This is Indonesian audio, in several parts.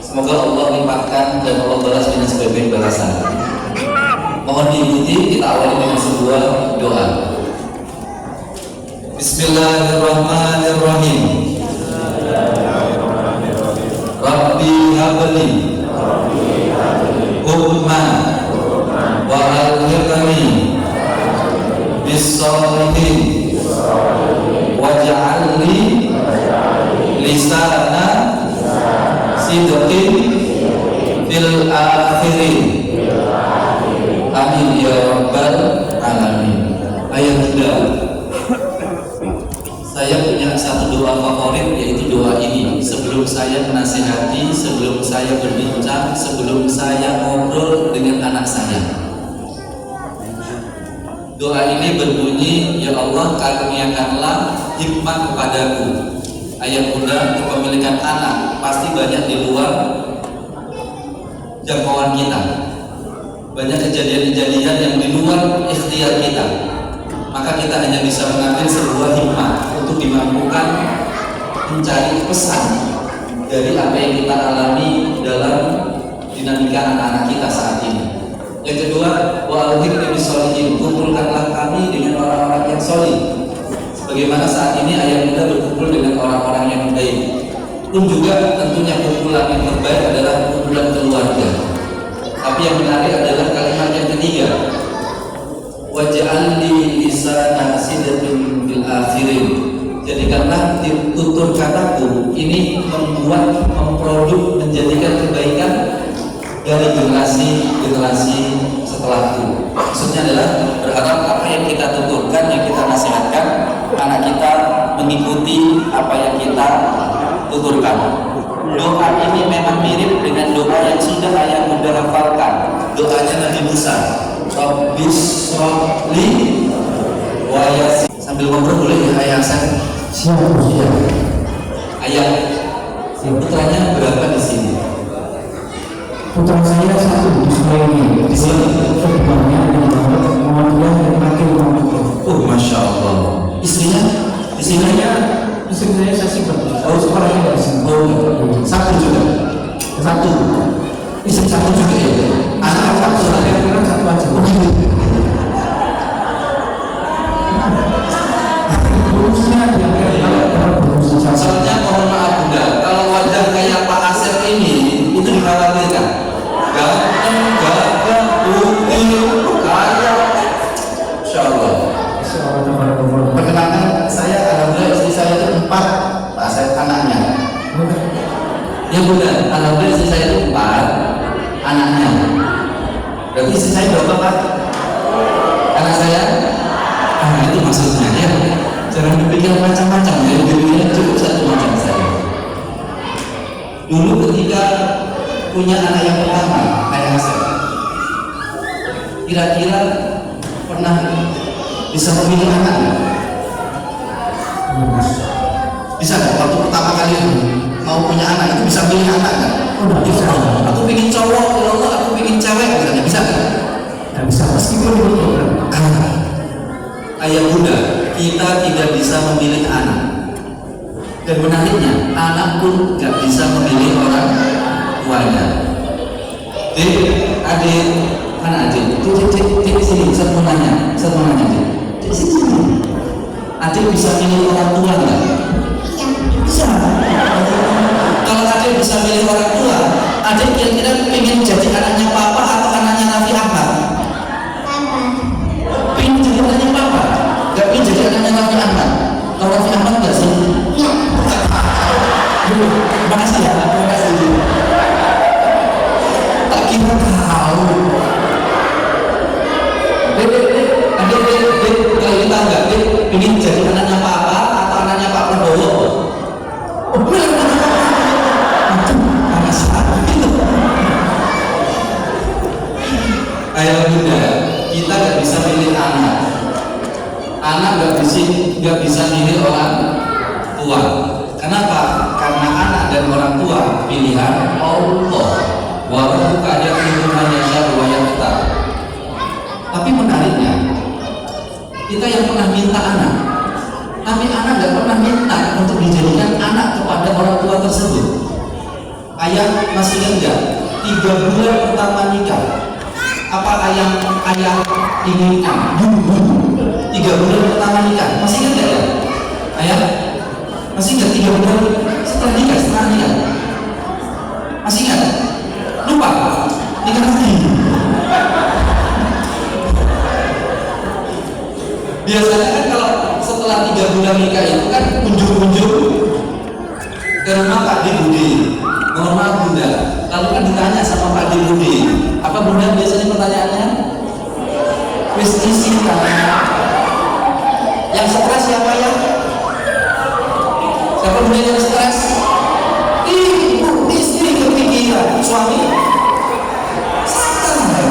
Semoga Allah limpahkan dan Allah balas dengan sebaik-baik balasan. Mohon diikuti, kita awali dengan sebuah doa. Bismillahirrahmanirrahim. Rabbi habli hukman wa alhiqni bis-shalihin waj'alni lisana sidqin fil akhirin. Amin ya rabbal alamin. Ayat Bunda, saya punya satu doa favorit, yaitu doa ini. Sebelum saya menasihati, sebelum saya berbincang, sebelum saya ngobrol dengan anak saya, doa ini berbunyi, ya Allah karuniakanlah hikmah kepadaku. Ayat Bunda, kepemilikan anak pasti banyak di luar jangkauan kita, banyak kejadian-kejadian yang di luar ikhtiar kita, maka kita hanya bisa mengambil sebuah hikmah untuk dimampukan mencari pesan dari apa yang kita alami dalam dinamika anak-anak kita saat ini. Yang kedua, wa alhiqni bis-sholihin, kumpulkanlah kami dengan orang-orang yang solih, sebagaimana saat ini ayah Bunda berkumpul dengan orang-orang yang baik. Pun juga tentunya kumpulan yang terbaik adalah kumpulan keluarga. Tapi yang menarik adalah kalimat yang ketiga, waj'alni lisana sidqin fil akhirin. Jadikanlah tutur kataku ini memproduk, menjadikan kebaikan dari generasi setelahku. Maksudnya adalah berharap apa yang kita tuturkan, yang kita nasihatkan, anak kita mengikuti apa yang kita tuturkan. Doa ini memang mirip dengan doa yang sudah ayah Bunda hafalkan. Doanya Nabi Musa, Rabbis shrahli wa yassir. Sambil ngobrol boleh ya ayah saya? Siap. Ayah, putranya berapa di sini? Putra saya satu di sini. Di sini kedepannya kemudian dan makin membutuhkan. Oh, masya Allah. Istrinya? Istri saya sih betul. Oh, sekolahnya di sini. Oh, satu juga. Satu. Istri satu juga ya. Anak satu. Saya kira satu aja. Soalnya mohon maaf Bunda, kalau wajah kayak Pak Asep ini itu dikhawatirkan. Gagah, bukti, kaya. Insya Allah. Perkenalkan, saya alhamdulillah istri saya itu 4, Pak Asep anaknya. Ya Bunda, alhamdulillah istri saya itu 4 anaknya. Berarti istri saya berapa Pak? Anak saya? Itu maksudnya ya. Jangan berpikir macam-macam ya, dirinya cukup satu macam saja. Dulu ketika punya anak yang pertama, ayah saya, kira-kira pernah bisa memilih anak nggak? Bisa nggak? Waktu pertama kali mau punya anak itu bisa pilih anak nggak? Bisa. Aku ingin cowok, ya Allah, aku ingin cewek misalnya, bisa nggak? Nggak bisa, meskipun itu Ayah Bunda, kita tidak bisa memilih anak. Dan menariknya, anak pun nggak bisa memilih orang tuanya. Adik, mana adik? Cik sini, saya mau nanya, Cik sini. Adik bisa milih orang tua nggak? Bisa. Kalau adik bisa milih orang tua, adik kira-kira pengen jadi anaknya papa atau anaknya Raffi Ahmad? Pengen jadi anaknya papa? Gak pengen jadi anaknya Raffi Ahmad? Kalau Raffi Ahmad nggak sih? Iya. Makasih ya, makasih. Tak kira tahu. Adik, kalau kita nggak pengen jadi anaknya papa atau anaknya Pak Prabowo? Oh, Ayah Bunda, kita nggak bisa pilih anak. Anak nggak bisa milih orang tua. Kenapa? Karena anak dan orang tua pilihan Allah. Wa rabbuka yahdimu man yasha'u wa yakhtar. Tapi menariknya, kita yang pernah minta anak, tapi anak nggak pernah minta untuk dijadikan anak kepada orang tua tersebut. Ayah masih ingat nggak? 3 bulan pertama nikah, apa ayah inginkan? 3 bulan pertama nikah, masih ingat nggak ya? Ayah masih ingat 3 bulan setelah nikah? Masih ingat? Lupa? Nikah lagi. Biasanya kan kalau setelah 3 bulan nikah itu kan kunjung-kunjung ke rumah Pak D Budi, mohon maaf Bunda. Lalu kan ditanya sama Pak D Budi, apa Bunda biasanya pertanyaannya? Wis isi tanya. Yang stres siapa ya? Siapa Bunda yang stres? Ibu, istri kepikiran, suami santai,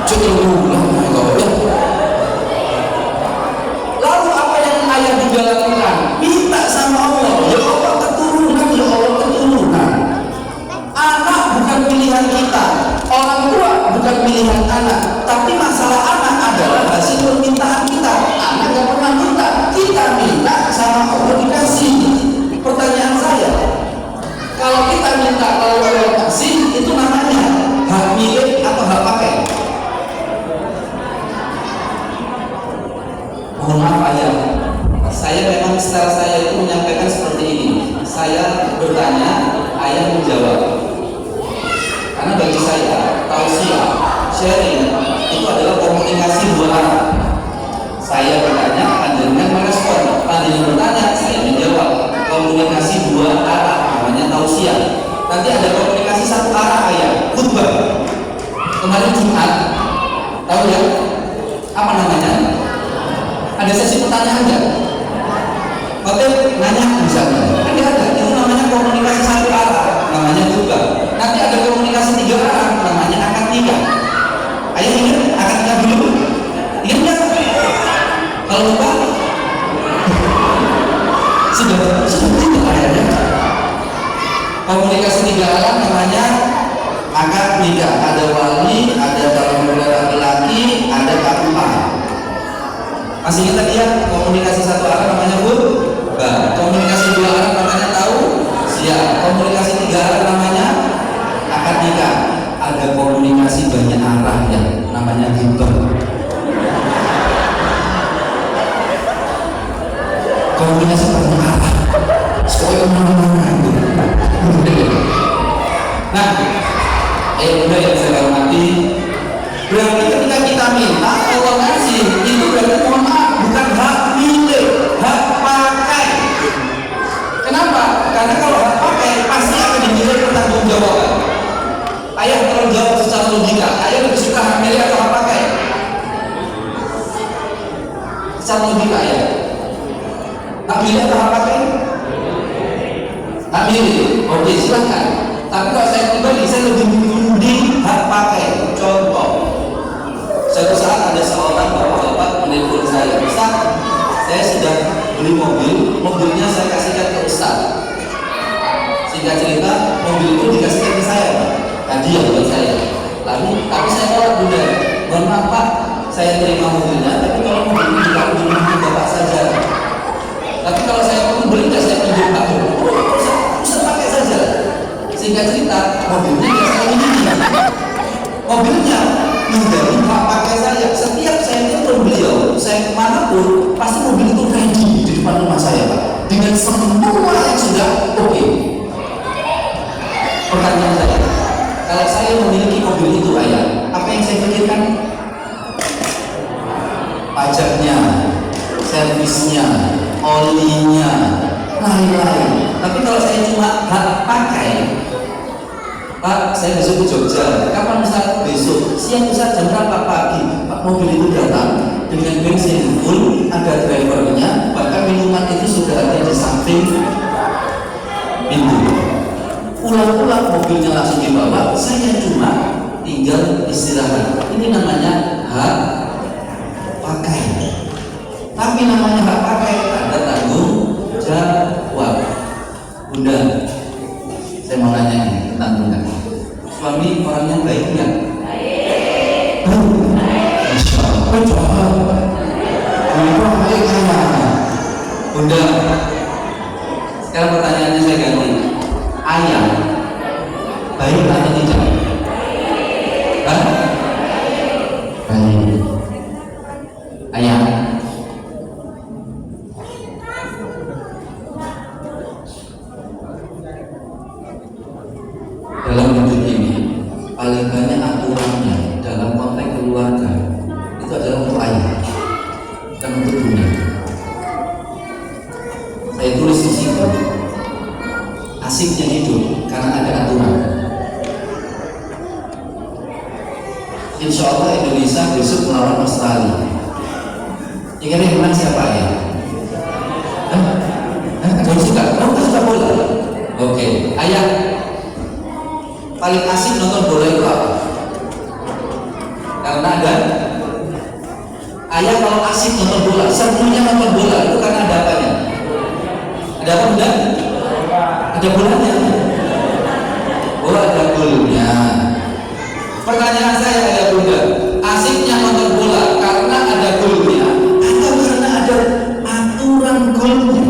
cukup bulan ya. Lalu apa yang ayah juga lakukan? Minta sama Allah, ya Allah keturunan, ya Allah keturunan. Anak bukan pilihan kita, orang tua bukan pilihan anak, tapi masalah anak adalah hasil permintaan kita. Anak gak pernah minta, kita minta sama Allah dikasih. Pertanyaan saya, kalau kita minta kalau Allah kasih, itu namanya hak milik atau hak pakai? Mohon maaf ayah, saya memang style saya itu menyampaikan seperti ini. Saya bertanya, ayah menjawab. Karena bagi saya, tausiah, sharing itu adalah komunikasi 2 arah. Saya bertanya, panjenengan merespon. Panjenengan bertanya, saya menjawab. Komunikasi 2 arah, namanya tausiah. Nanti ada komunikasi 1 arah ayah, khutbah. Kemarin Jumat, tahu ya? Apa namanya? Ada sesi pertanyaan enggak? Khotib nanya misalnya, kan dia ada, itu namanya komunikasi 1 arah, namanya khutbah. Nanti ada komunikasi 3 arah, namanya akad nikah. Ayah ingat akad nikah dulu? Ingat nggak? Kalau lupa, sudah tidak ayahnya. Komunikasi 3 arah namanya akad nikah. Ada wali, ada calon mempelai laki-laki, ada KUA. Masih ingat ya? Komunikasi 1 arah namanya khutbah. Komunikasi 2 arah namanya tausiah. Komunikasi 3 arah namanya akad nikah. Ada komunikasi banyak arah yang namanya ghibah. Komunikasi banyak arah. Soalnya kemana-mana itu. Nah, udah yang saya hormati. Berarti ketika kita minta Allah kasih, itu berarti mohon maaf, bukan hak milik, hak pakai. Kenapa? Karena kalau hak pakai pasti akan dinilai pertanggungjawaban. Ayah tolong jawab secara logika. Ayah lebih suka hak milik atau hak pakai? Secara logika ya. Hak milik atau hak pakai? Hak milik. Oke, silahkan. Tapi kalau saya pribadi, saya lebih memilih hak pakai. Contoh, suatu saat ada seorang bapak-bapak menelpon saya, Ustaz, saya sudah beli mobilnya saya kasihkan ke Ustaz. Singkat cerita, mobil itu dikasihkan ke saya, Pak. Hadiah buat saya. Lalu, tapi saya tolak Bunda. Mohon maaf Pak, saya terima mobilnya, tapi kalau mobil ini ditaruh di rumah Bapak saja. Tapi kalau saya mau beli, nggak saya pinjam Pak. Ustaz pakai saja. Singkat cerita, mobilnya nggak saya miliki. Mobilnya menjadi hak pakai saya. Setiap saya telepon beliau, saya kemanapun, pasti mobil itu ready di depan rumah saya, Pak. Dengan semua yang sudah oke. Pertanyaan saya, kalau saya memiliki mobil itu ayah, apa yang saya pikirkan? Pajaknya, servisnya, olinya, lain-lain. Tapi kalau saya cuma hak pakai, Pak, saya besok ke Jogja. Kapan Ustaz? Besok. Siang Ustaz jam berapa pagi? Pak, mobil itu datang dengan bensin full, ada drivernya, bahkan minuman itu sudah ada di samping pintu. Pulang-pulang mobilnya langsung dibawa, saya cuma tinggal istirahat. Ini namanya hak pakai. Tapi namanya hak pakai ada tanggung jawab. Bunda, saya mau nanya nih tentang Bunda. Suami orangnya baik nggak? Baik. Masya Allah. Bunda, sekarang pertanyaannya saya ganti. Ayah baik atau tidak? Hah? Baik. Ayah. Dalam hidup ini paling banyak aturannya dalam konteks keluarga itu adalah untuk ayah dan untuk bunda. Saya tulis di situ, asiknya hidup karena ada aturan. Insya Allah Indonesia besok melawan Australia. Kira-kira yang menang siapa ya? Kamu suka? Kamu suka bola? Oke, ayah paling asik nonton bola itu apa? Karena ada ayah kalau asik nonton bola, semuanya nonton bola itu karena ada apanya? Ada apa enggak? Ada bolanya. Oh, ada golnya. Pertanyaan saya ada bunda, asiknya nonton bola karena ada golnya atau karena ada aturan golnya?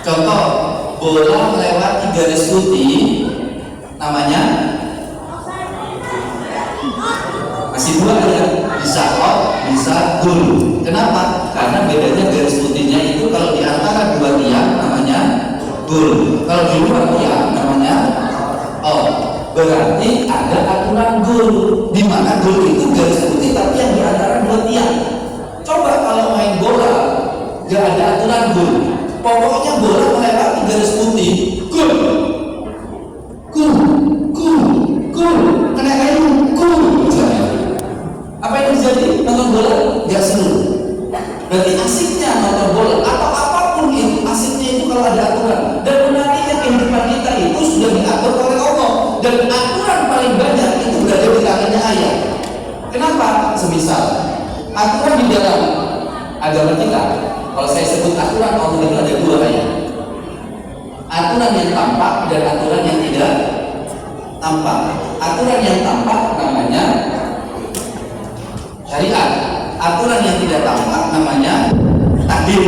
Contoh, bola melewati garis putih namanya masih dua ya, bisa out, bisa gol. Kenapa? Karena bedanya garis putihnya itu kalau di antara dua tiang namanya gol, kalau di luar tiang namanya out. Berarti ada aturan gol, di mana gol itu garis putih tapi yang di antara dua tiang. Coba kalau main bola gak ada aturan gol, pokoknya bola melewati garis putih, gol, gol, gol, gol, kena kayu, gol, misalnya. Apa yang terjadi? Nonton bola gak seru. Berarti asiknya nonton bola atau apapun itu, asiknya itu kalau ada aturan. Dan menariknya kehidupan kita itu sudah diatur oleh Allah. Dan aturan paling banyak itu berada di tangannya ayah. Kenapa? Semisal aturan di dalam agama kita, kalau saya sebut aturan Allah itu ada dua ayat. Aturan yang tampak dan aturan yang tidak tampak. Aturan yang tampak namanya syariat. Aturan yang tidak tampak namanya takdir.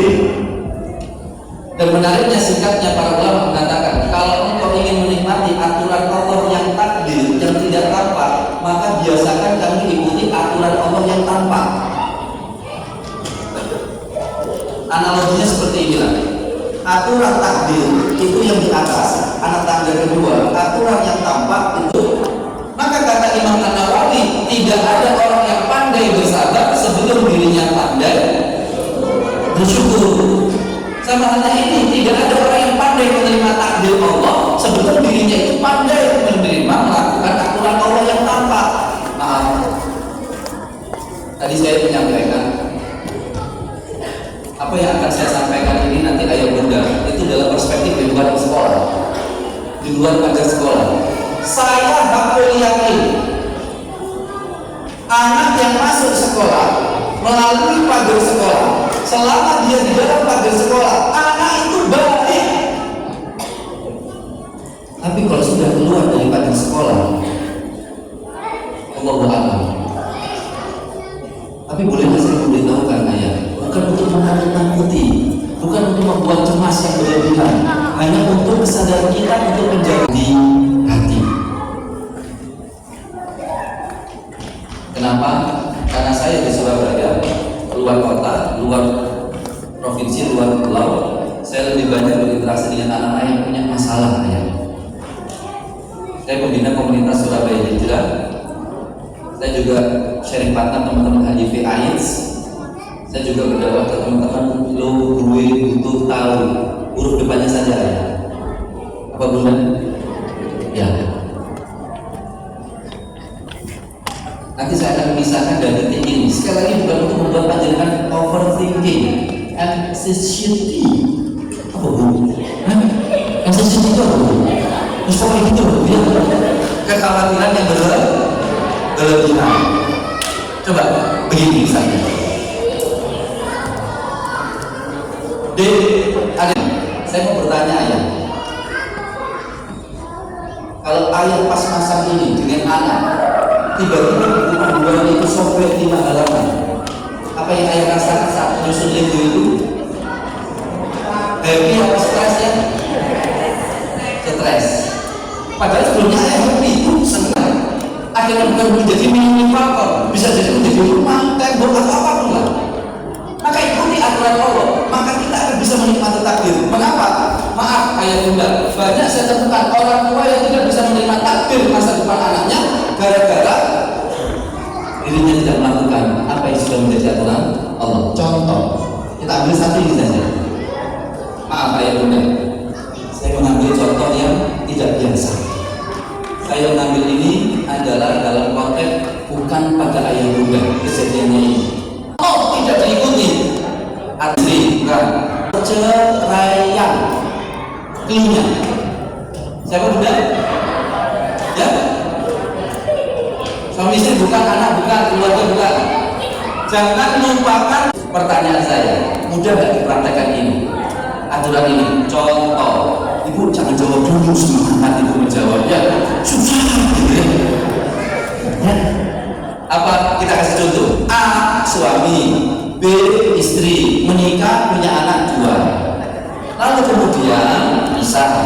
Dan menariknya sikapnya para ulama mengatakan, kalau engkau ingin menikmati aturan Allah yang takdir, yang tidak tampak, maka biasakan kamu ikuti aturan Allah yang tampak. Analoginya seperti inilah. Aturan takdir itu yang di atas, anak tangga kedua. Aturan yang tampak itu, maka kata Imam An-Nawawi, tidak ada orang yang pandai bersabar sebelum dirinya pandai bersyukur. Sama halnya ini, tidak ada orang yang pandai menerima takdir Allah sebelum dirinya itu pandai menerima melakukan aturan Allah yang tampak. Maaf, tadi saya menyampaikan apa yang akan saya sampaikan ini nanti ayah bunda itu dalam perspektif di luar sekolah, di luar pagar sekolah. Saya hakul yakin anak yang masuk sekolah melalui pagar sekolah, selama dia di dalam pagar sekolah, anak itu baik. Tapi kalau sudah keluar dari pagar sekolah, Allahu a'lam. Tapi bolehkah saya memberitahukan ayah, bukan untuk menakut-nakuti, bukan untuk membuat cemas yang berlebihan, hanya untuk kesadaran kita untuk menjadi hati. Kenapa? Karena saya di Surabaya, luar kota, luar provinsi, luar pulau, saya lebih banyak berinteraksi dengan anak-anak yang punya masalah ya. Saya pembina komunitas Surabaya Hijrah. Saya juga sharing partner teman-teman HIV/AIDS. Saya juga berdakwah ke teman-teman lo gue butuh tahu, huruf depannya saja ya. Apa bulan? Ya. Nanti saya akan memisahkan dari titik ini. Sekali lagi bukan untuk membuat panjenengan overthinking, anxiety. Apa bu? Anxiety itu apa bu? Terus apa itu bu? Kekhawatiran yang berlebihan. Coba begini misalnya. Saya mau bertanya ayah. Kalau ayah pas masa ini dengan anak, tiba-tiba di rumah itu software 5 halaman, apa yang ayah rasakan saat menyusun itu? Happy apa stres ya? stres. Padahal sebelumnya ayah happy, senang. Akhirnya bukan menjadi minimal, bisa jadi menjadi rumah, tembok atau apapun lah. Maka ikuti aturan Allah, maka kita akan bisa menikmati takdir. Mengapa? Maaf ayah bunda, banyak saya temukan orang tua yang tidak bisa menerima takdir masa depan anaknya gara-gara dirinya tidak melakukan apa yang sudah menjadi aturan Allah. Contoh, kita ambil satu ini saja. Maaf ayah bunda, saya mengambil contoh yang tidak biasa. Saya mengambil ini adalah dalam konteks bukan pada ayah bunda kejadiannya ini. Oh, tidak diikuti. Asli, bukan. Perceraian. Klinya. Siapa bunda? Ya? Suami istri bukan, anak bukan, keluarga bukan. Jangan lupakan pertanyaan saya. Mudah nggak dipraktekkan ini? Aturan ini. Contoh. Ibu jangan jawab dulu, semangat ibu menjawab. Ya, susah gitu ya. Apa kita kasih contoh? A suami, B istri, menikah punya anak 2. Lalu kemudian pisah.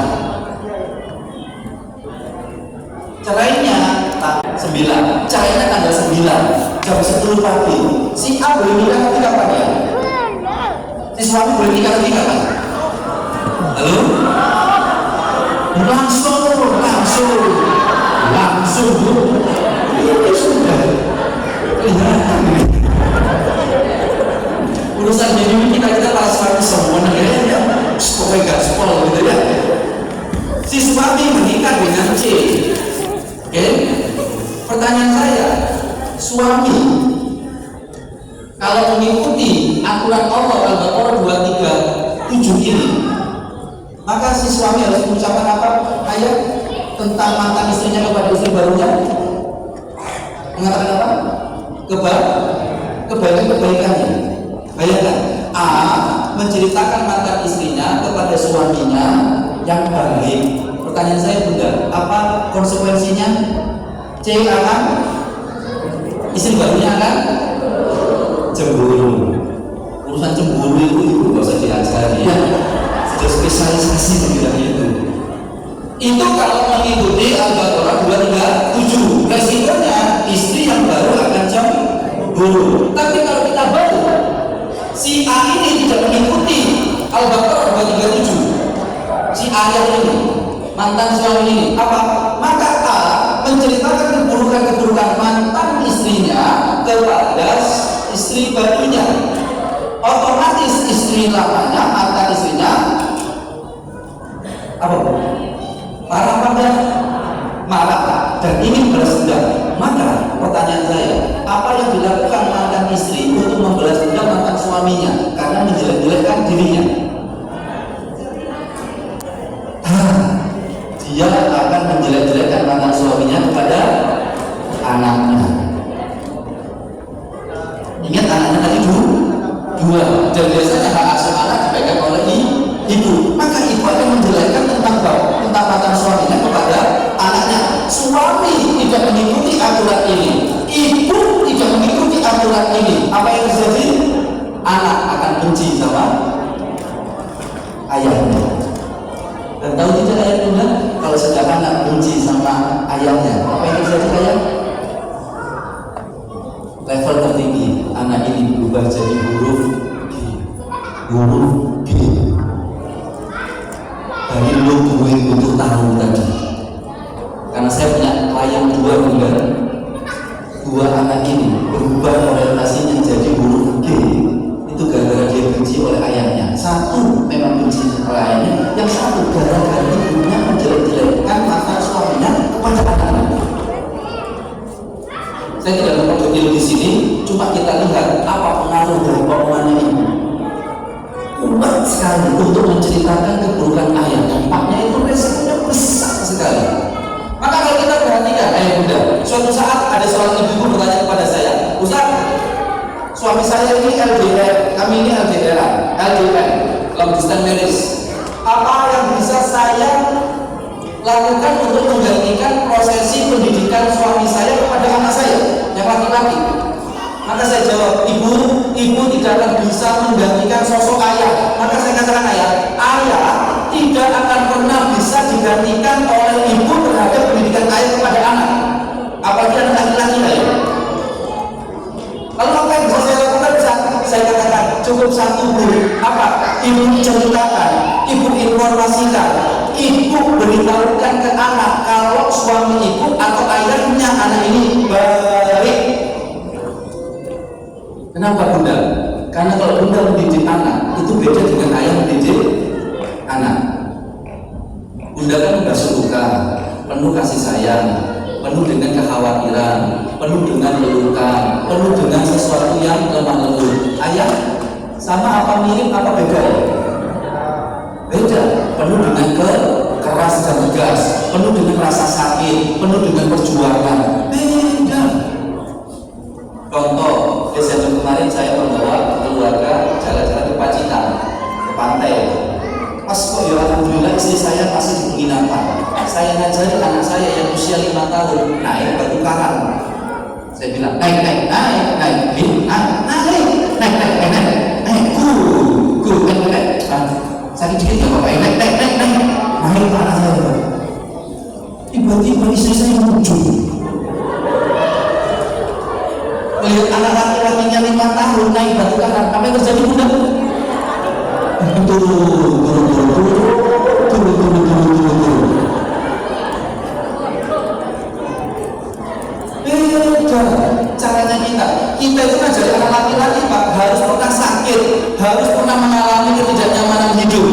Cerainya 9, cerainya tanggal 9 jam 10 pagi. Si A boleh nikah nanti kapan ya? Si suami boleh nikah nanti kapan? Halo? Langsung bu. Ini sudah kelihatan. Urusan ini kita para suami semua ya, pokoknya gaspol gitu ya. Si suami menikah dengan C. Oke? Pertanyaan saya, suami kalau mengikuti aturan Allah Al-Baqarah 237 ini, maka si suami harus mengucapkan apa? Ayat tentang mantan istrinya kepada istri barunya, mengatakan apa? Kebaikan-kebaikannya. Bayangkan, A menceritakan mantan istrinya kepada suaminya yang baik. Pertanyaan saya bunda, apa konsekuensinya? C akan istri barunya akan cemburu. Urusan cemburu itu nggak usah diajari ya. Sudah spesialisasi di bidang itu. Itu kalau mengikuti Al-Baqarah 237, resikonya istri yang baru akan cemburu. Tapi kalau kita baru, si A ini tidak mengikuti Al-Baqarah 237, si A yang ini, mantan suami ini, apa? Maka A menceritakan keburukan-keburukan mantan istrinya kepada istri barunya. Otomatis istri lamanya, mantan istrinya, apa? Marah pada marah dan ingin balas dendam. Maka pertanyaan saya, apa yang dilakukan mantan istri untuk membalas dendam mantan suaminya karena menjelek-jelekkan dirinya? Dia akan menjelek-jelekkan mantan suaminya kepada anaknya. Ingat anaknya tadi 2, dan biasanya hak asuh anak dipegang oleh ibu. Maka ibu akan menjelekkan tentang mantan suaminya kepada anaknya. Suami tidak mengikuti aturan ini, ibu tidak mengikuti aturan ini. Apa yang terjadi? Anak akan benci sama ayahnya. Dan tahu tidak ayah bunda, kalau sudah anak benci sama ayahnya, apa yang terjadi ayah? Level tertinggi, anak ini berubah jadi huruf G. Dari lu tungguin untuk tahu tadi. Karena saya punya klien 2 bunda, 2 anak ini berubah orientasinya jadi huruf G. Itu gara-gara dia benci oleh ayahnya. 1 memang benci oleh ayahnya, yang 1 gara-gara ibunya menjelek-jelekkan mantan suaminya kepada anaknya. Saya tidak mau detail di sini, cuma kita lihat apa pengaruh dari omongannya ini. Kuat sekali untuk menceritakan keburukan ayah. Dampaknya itu resikonya besar sekali. Maka kalau kita perhatikan ayah bunda, suatu saat ada seorang ibu bertanya kepada saya, Ustaz, suami saya ini LDR, kami ini LDR, long distance marriage. Apa yang bisa saya lakukan untuk menggantikan prosesi pendidikan suami saya kepada anak saya yang laki-laki? Maka saya jawab, ibu tidak akan bisa menggantikan sosok ayah. Maka saya katakan ayah tidak akan pernah bisa digantikan oleh ibu terhadap pendidikan ayah kepada anak, apalagi anak laki-laki ya. Lalu apa yang bisa saya lakukan? Bisa saya katakan cukup satu huruf. Apa? Ibu ceritakan, ibu informasikan, ibu beritahukan ke anak kalau suami ibu atau ayahnya anak ini baik. Kenapa bunda? Karena kalau bunda mendidik anak itu beda dengan ayah mendidik anak. Bunda kan membasuh luka, penuh kasih sayang, penuh dengan kekhawatiran, penuh dengan pelukan, penuh dengan sesuatu yang lemah lembut. Ayah sama apa mirip apa beda? Beda, penuh dengan keras dan tegas, penuh dengan rasa sakit, penuh dengan perjuangan. Beda. Contoh, Desember kemarin saya membawa keluarga jalan-jalan ke Pacitan, ke pantai. Pas kok ya alhamdulillah istri saya masih di penginapan. Saya ngajari anak saya yang usia 5 tahun naik batu karang. Saya bilang naik, sakit dikit nggak apa-apa, naik parah saya. Tiba-tiba istri saya muncul. Melihat anak laki-lakinya 5 tahun naik batu karang, apa yang terjadi bunda? Turun. Beda caranya kita itu ngajari anak laki-laki Pak, harus pernah sakit, harus pernah mengalami ketidaknyamanan hidup.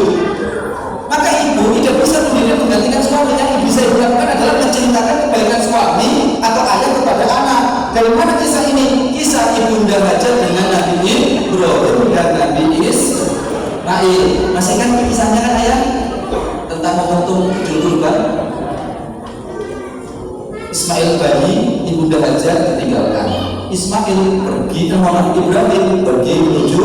Maka ibu tidak bisa sendiri menggantikan suami. Yang bisa ibu lakukan adalah menceritakan kebaikan suami atau ayah kepada anak. Dari mana kisah ini? Kisah Ibunda Hajar dengan Nabi Ibrahim dan Nabi Ismail. Masih kan kisahnya kan ayah? Tentang momentum Idul Kurban. Ismail bayi, Ibunda Hajar ditinggalkan. Ismail pergi, Ibrahim pergi menuju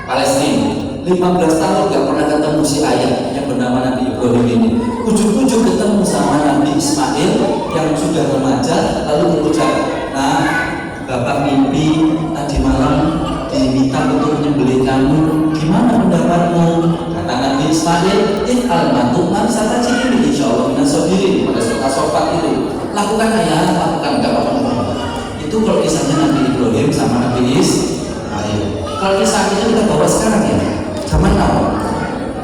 Palestina. 15 tahun gak pernah ketemu si ayah yang bernama Nabi Ibrahim ini. Ujuk-ujuk ketemu sama Nabi Ismail yang sudah remaja, lalu berucap, nah bapak mimpi tadi malam diminta untuk menyembelih kamu, gimana pendapatmu? Kata Nabi Ismail, al-mantuk mansata cikini insyaallah minasobirin. Pada surat As-Saffat itu lakukan ayah, lakukan, gak apa-apa. Itu kalau kisahnya Nabi Ibrahim sama Nabi Ismail. Kalau kisah itu kita bawa sekarang ya, zaman now.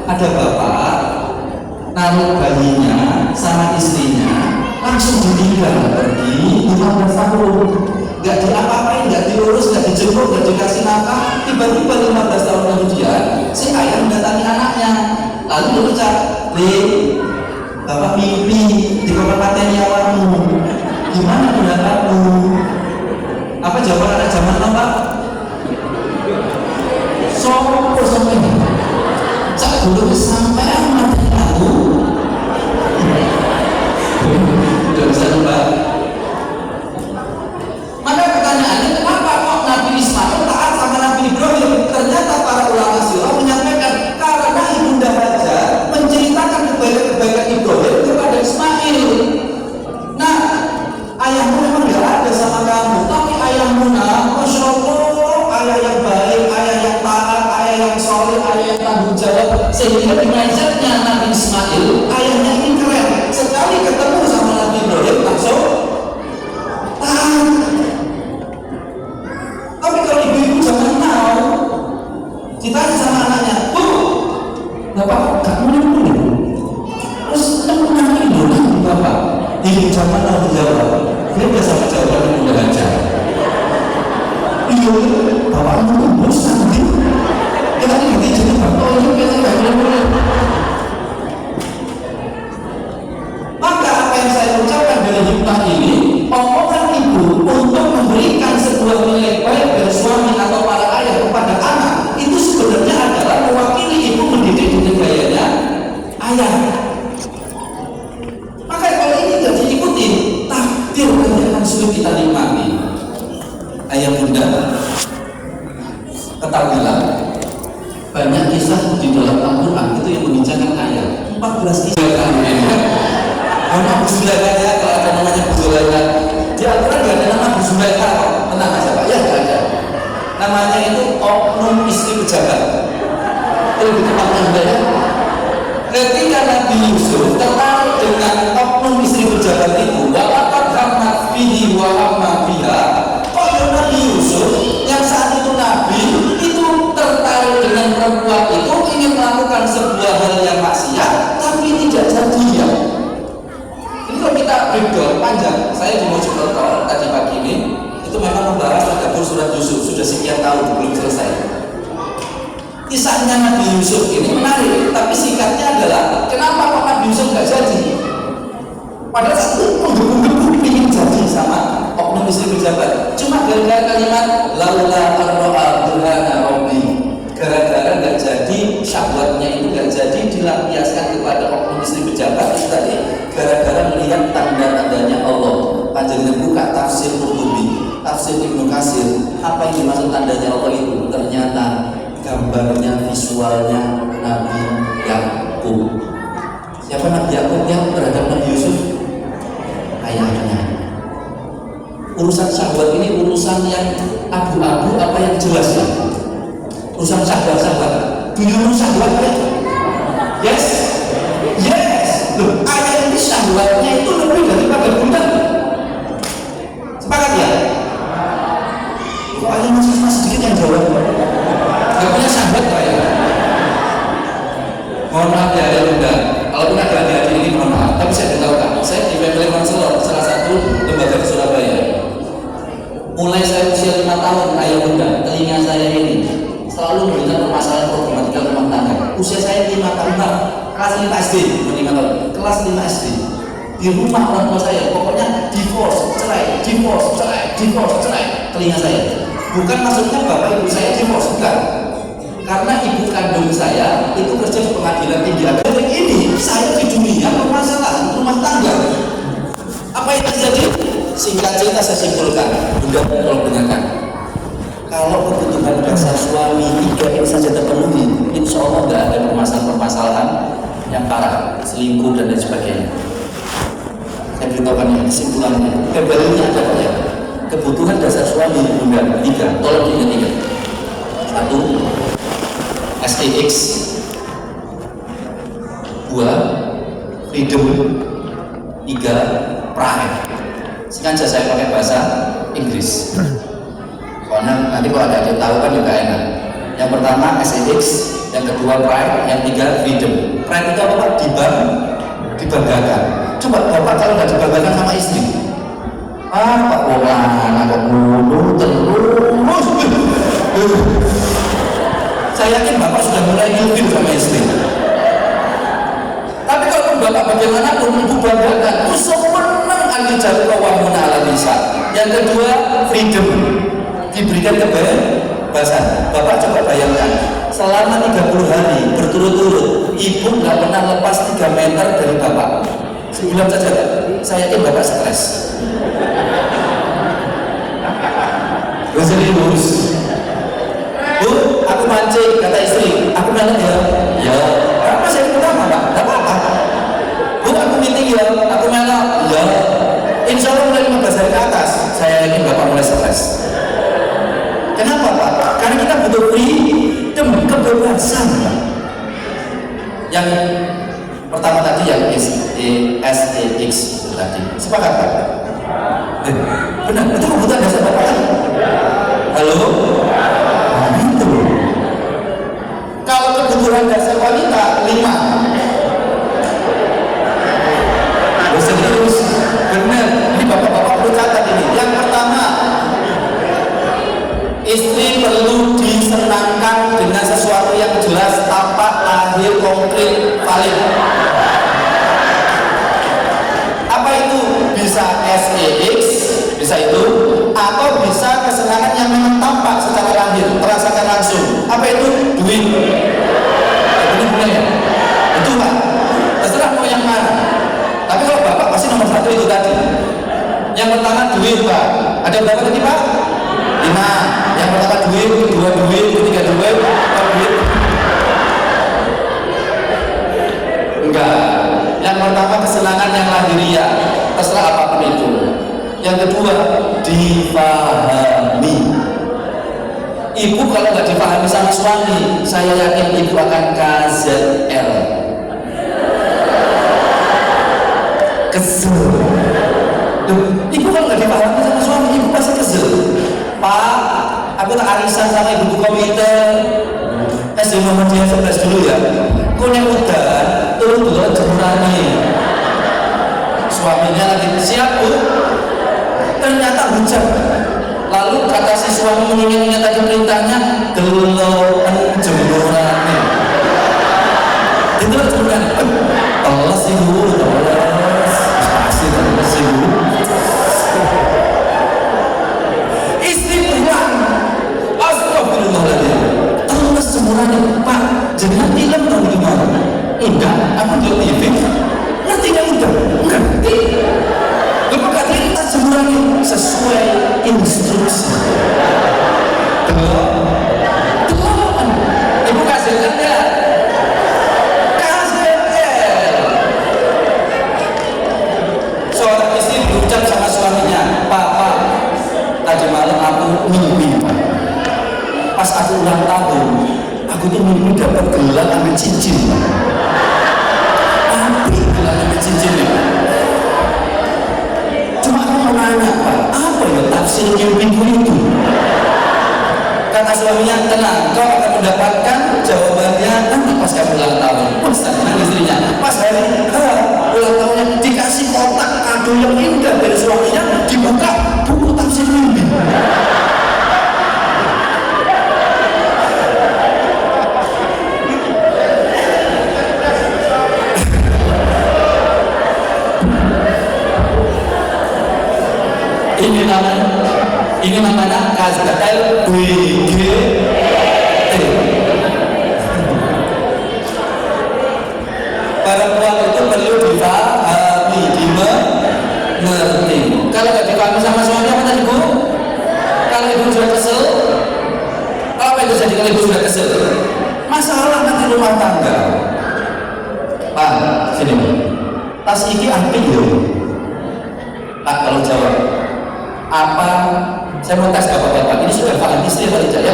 Ada bapak naruh bayinya sama istrinya langsung ditinggal pergi 15 tahun, gak diapa-apain, gak diurus, gak dijemput, gak dikasih nafkah. Tiba-tiba 15 tahun kemudian si ayah mendatangi anaknya, lalu berucap, bapak mimpi di kabupaten nyawamu, gimana pendapatmu? Apa jawaban anak zaman now Pak? Sampai cak dulu sampai mati aku udah bisa nembak. Maka pertanyaannya, kenapa kok Nabi Ismail taat sama Nabi Ibrahim? Ternyata para ulama sirah menyampaikan karena Ibunda Hajar menceritakan kebaikan Ibrahim kepada Ismail. Nah, ayahmu memang gak ada sama kamu, tapi ayahmu Masya Allah, ayah yang baik, ayah yang taat, ayah yang soleh, ayah yang tanggung jawab. Sehingga di mindsetnya Nabi Ismail, ayahnya ini keren. Sekali ketemu sama Nabi Ibrahim langsung taat. Tapi kalau ibu-ibu jangan tahu, ditanya sama anaknya, bu, bapak gak mulai terus menangi dulu bapak. Ibu jangan tahu dijawab. Dia biasa jawaban yang udah lancar. Iya, bapak itu bosan nih. Kita ini jadi bapak itu kita nggak boleh. Maka apa yang saya ucapkan dengan hikmah ini, omongan ibu untuk memberikan sebuah nilai baik dari suami atau para ayah kepada anak itu sebenarnya adalah mewakili ibu mendidik dengan gayanya ayah. Maka kalau ini tidak diikuti, takdir nanti akan sulit kita nikmati. Ayah bunda, ketahuilah banyak kisah di dalam Al-Quran itu yang membicarakan ayah. 14 kisah anak Abu Zulaikha ya, kalau ada namanya Abu Zulaikha di Al-Quran gak ada nama Abu Zulaikha kok, tenang aja Pak, ya gak ada. Namanya itu oknum istri pejabat. Itu lebih tepatnya ya. Ketika Nabi Yusuf tertarik dengan oknum istri pejabat itu, walakat hamad bihi wa amma biha, kok Nabi Yusuf yang saat itu Nabi itu tertarik dengan perempuan itu, ingin melakukan sebuah hal yang maksiat tapi tidak jadi ya. Ini kalau kita breakdown panjang, saya di Mojokerto tadi pagi ini itu memang membahas tadabbur surat Yusuf, sudah sekian tahun belum selesai. Kisahnya Nabi Yusuf ini menarik, tapi singkatnya adalah kenapa kok Nabi Yusuf nggak jadi? Padahal saat itu menggebu-gebu ingin jadi sama oknum istri pejabat. Cuma gara-gara kalimat laula arro'a burhana rabbi, gara-gara nggak jadi, syahwatnya itu nggak jadi dilampiaskan kepada oknum istri pejabat itu tadi, gara-gara melihat tanda-tandanya Allah. Panjenengan buka tafsir Qurtubi, tafsir Ibnu Katsir, apa yang dimaksud tandanya Allah itu? Ternyata gambarnya, visualnya Nabi Yakub. Siapa Nabi Yakub yang terhadap Nabi Yusuf? Ayahnya. Urusan syahwat ini urusan yang abu-abu apa yang jelas ya? Urusan syahwat. Dulu syahwat ya? Yes? Yes! Loh, ayah ini syahwatnya itu lebih daripada bulan. Sepakat ya? Kok ayah masih sedikit yang jawab? Gak punya sahabat Pak ya? Mohon maaf ya, ya bunda. Kalau pun ada adik-adik ini mohon maaf. Tapi saya beritahukan, saya di Family Counselor, salah satu lembaga di Surabaya. Mulai saya usia 5 tahun, ayah bunda, telinga saya ini selalu memberikan permasalahan problematika rumah tangga. Usia saya 5 tahun, kelas 5 SD, 5 tahun, kelas 5 SD. Di rumah orang tua saya, pokoknya divorce, cerai, telinga saya. Bukan maksudnya bapak ibu saya divorce, bukan. Karena ibu kandung saya itu kerja di pengadilan tinggi agama. Ini saya di dunia permasalahan rumah tangga. Apa yang terjadi? Singkat cerita saya simpulkan, bunda tolong dengarkan. Kalau kebutuhan dasar suami 3 ini saja terpenuhi, insya Allah tidak ada permasalahan yang parah, selingkuh dan lain sebagainya. Saya beritahukan ya, kesimpulannya, kembalinya ada ya. Kebutuhan dasar suami bunda 3, tolong diingat. 1. SEX, 2. Freedom, 3. Pride. Sengaja saya pakai bahasa Inggris soalnya nanti kalau ada yang tahu kan juga enak. Yang pertama SEX, yang kedua Pride, yang 3 Freedom. Pride itu apa Pak? Dibanggakan. Coba bapak kalau nggak dibanggakan sama istri, Pak Wolan kok dulu terus. Saya yakin bapak sudah mulai nyubil sama istri. Tapi kalau bapak bagaimanapun ibu banggakan, menang al-rijal qawwamuna 'alan nisa. Yang kedua freedom, diberikan kebebasan. Bapak coba bayangkan, selama 30 hari berturut-turut ibu nggak pernah lepas 3 meter dari bapak. Sebulan saja kan? Saya yakin bapak stres. Gak serius. Bu, aku mancing, kata istri. Aku bilang ya, ya. Karena saya pertama Pak, gak apa-apa. Bu, aku meeting ya, aku melok, ya. Insya Allah mulai 15 hari ke atas, saya yakin bapak mulai stres. Kenapa Pak? Karena kita butuh freedom, kebebasan Pak. Yang pertama tadi yang SEX tadi, sepakat Pak? Benar, itu kebutuhan dasar bapak kan? Halo? Kalau kebutuhan dasar wanita 5. Serius, benar. Ini bapak-bapak perlu catat ini. Yang pertama, istri perlu disenangkan dengan sesuatu yang jelas, tampak, lahir, konkret, valid. Apa itu? Bisa SEX, bisa itu, atau bisa kesenangan yang memang tampak secara lahir, terasakan langsung. Apa itu? Duit. Ini boleh ya? Itu Pak. Terserah mau yang mana. Tapi kalau bapak pasti nomor 1 itu tadi. Yang pertama duit Pak. Ada berapa tadi Pak? 5. Yang pertama duit, 2 duit, 3 duit, 4 duit. Enggak. Yang pertama kesenangan yang lahiriah. Terserah apapun itu. Yang kedua dipahami. Ibu kalau nggak dipahami sama suami, saya yakin ibu akan KZL. kesel. Ibu kalau nggak dipahami sama suami, ibu pasti kesel. Pak, aku tak arisan sama ibu komite SD Muhammadiyah 11 dulu ya. Kau yang udah turun jemurannya. Suaminya lagi siap bu, ternyata hujan. Lalu kata si suami mengingat-ingat tadi perintahnya, gelokan jemurannya. Itu jemuran. Teles ibu, teles. Pasti teles ibu. Istri pulang. Astagfirullahaladzim. Teles jemurannya. Pak, jangan hilang dong gimana? Enggak, aku lihat TV. Ngerti nggak udah? Ngerti. Lepas kata kita jemurannya sesuai instruksi. Ibu kasih kan ya? Seorang istri berucap sama suaminya, Papa, tadi malam aku mimpi, Pak. Pas aku ulang tahun, aku tuh mimpi dapat gelang ambil cincin, Pak. Tapi gelang ambil cincin, ya, Pak. Cuma aku mau nanya, Pak, apa ya tafsir mimpiku itu? Kata suaminya, tenang, kau akan mendapatkan jawabannya nanti pas kamu ulang tahun. Pas tenang istrinya, pas hari ulang tahunnya dikasih kotak kado yang indah dari suaminya, dibuka buku tafsir mimpi. Ini namanya KZL BGT. Perempuan itu perlu dipahami, dimengerti. Kalau nggak dipahami sama suami apa tadi bu? Kalau ibu sudah kesel, apa itu jadi kalau ibu sudah kesel? Masalah nanti rumah tangga. Pak, sini. Tas iki apik yo. Pak, kalau jawab apa? Saya mau tes bapak-bapak, ini sudah paham istri atau tidak ya?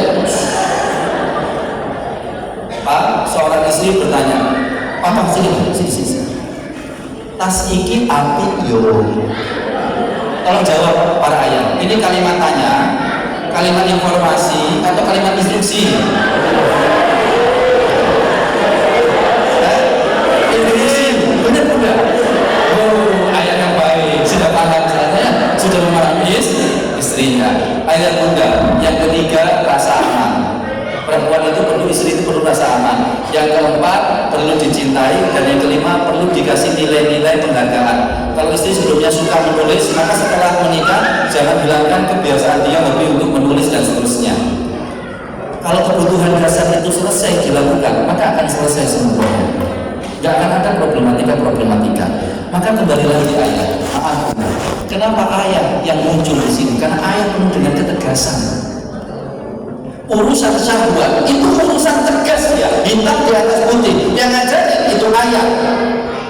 Pak, seorang istri bertanya, Papa sini. Tas iki apik yo. Tolong jawab para ayah. Ini kalimat tanya, kalimat informasi atau kalimat instruksi? Instruksi, benar-benar. Oh, ayah yang baik, sudah paham caranya, sudah memahami istrinya. Ayat bunda. Yang ketiga, rasa aman. Perempuan itu perlu, istri itu perlu rasa aman. Yang keempat, perlu dicintai. Dan yang kelima, perlu dikasih nilai-nilai penghargaan. Kalau istri sebelumnya suka menulis, maka setelah menikah jangan hilangkan kebiasaan dia hobi untuk menulis dan seterusnya. Kalau kebutuhan dasar itu selesai dilakukan, maka akan selesai semuanya. Gak akan ada problematika. Maka kembali lagi ayat. Maaf, kenapa ayat yang muncul di sini? Karena ayat penuh dengan ketegasan. Urusan syahwat itu urusan tegas ya, hitam di atas putih. Yang ngajarin itu ayat.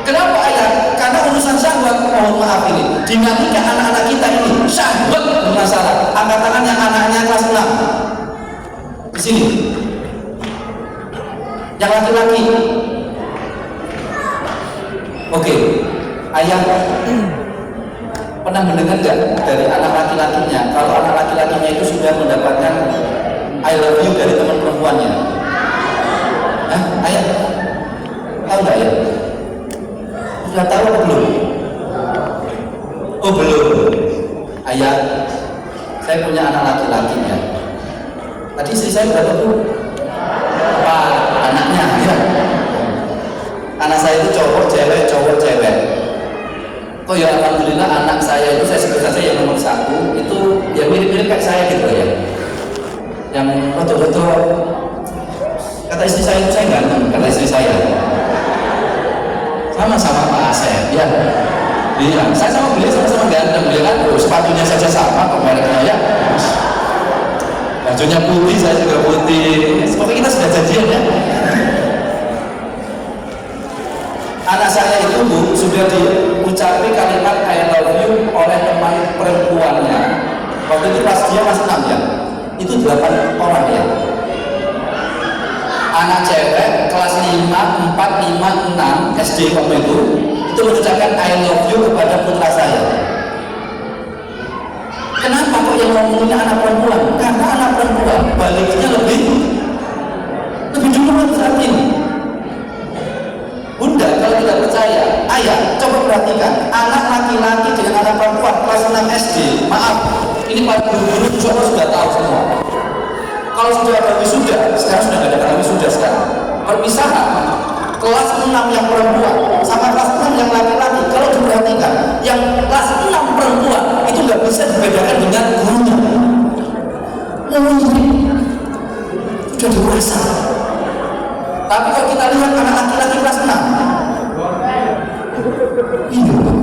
Kenapa ayat? Karena urusan syahwat, mohon maaf ini, dinamika anak-anak kita ini syahwat bermasalah. Angkat tangan yang anaknya kelas 6 di sini. Yang laki-laki. Oke, ayah pernah mendengar nggak dari anak laki-lakinya kalau anak laki-lakinya itu sudah mendapatkan I love you dari teman perempuannya? Hah? Ayah tahu nggak ya? Sudah tahu atau belum? Oh belum. Ayah, saya punya anak laki-lakinya. Tadi istri saya berapa tuh? Pak, anaknya ya. Anak saya itu cowok cewek. Kok ya alhamdulillah anak saya itu, saya sebut saja yang nomor 1 itu ya mirip-mirip kayak saya gitu ya. Yang betul-betul kata istri saya itu saya ganteng, kata istri saya. Sama-sama Pak Asep ya. Iya, saya sama beliau sama-sama ganteng, beliau kan sepatunya saja sama kok mereknya ya. Bajunya putih, saya juga putih. Semoga kita sudah jadian ya. Anak saya itu bu, sudah diucapi kalimat I love you oleh teman perempuannya. Waktu itu pas dia masih 6 ya, itu 8 orang ya. Anak cewek kelas 5, 4, 5, 6 SD waktu itu untuk mengucapkan I love you kepada putra saya. Kenapa kok yang ngomongnya anak perempuan? Karena anak perempuan baliknya lebih dulu saat ini. Bunda, kalau tidak percaya, ayah, coba perhatikan anak laki-laki dengan anak perempuan kelas 6 SD. Maaf, ini para guru-guru semua sudah tahu semua. Kalau sudah ada wisuda, sekarang sudah tidak ada wisuda sekarang. Perpisahan kelas 6 yang perempuan sama kelas 6 yang laki-laki, kalau diperhatikan, yang kelas 6 perempuan itu nggak bisa dibedakan dengan gurunya. Sudah dewasa. Tapi kalau kita lihat anak laki-laki kelas 6, iya, imut.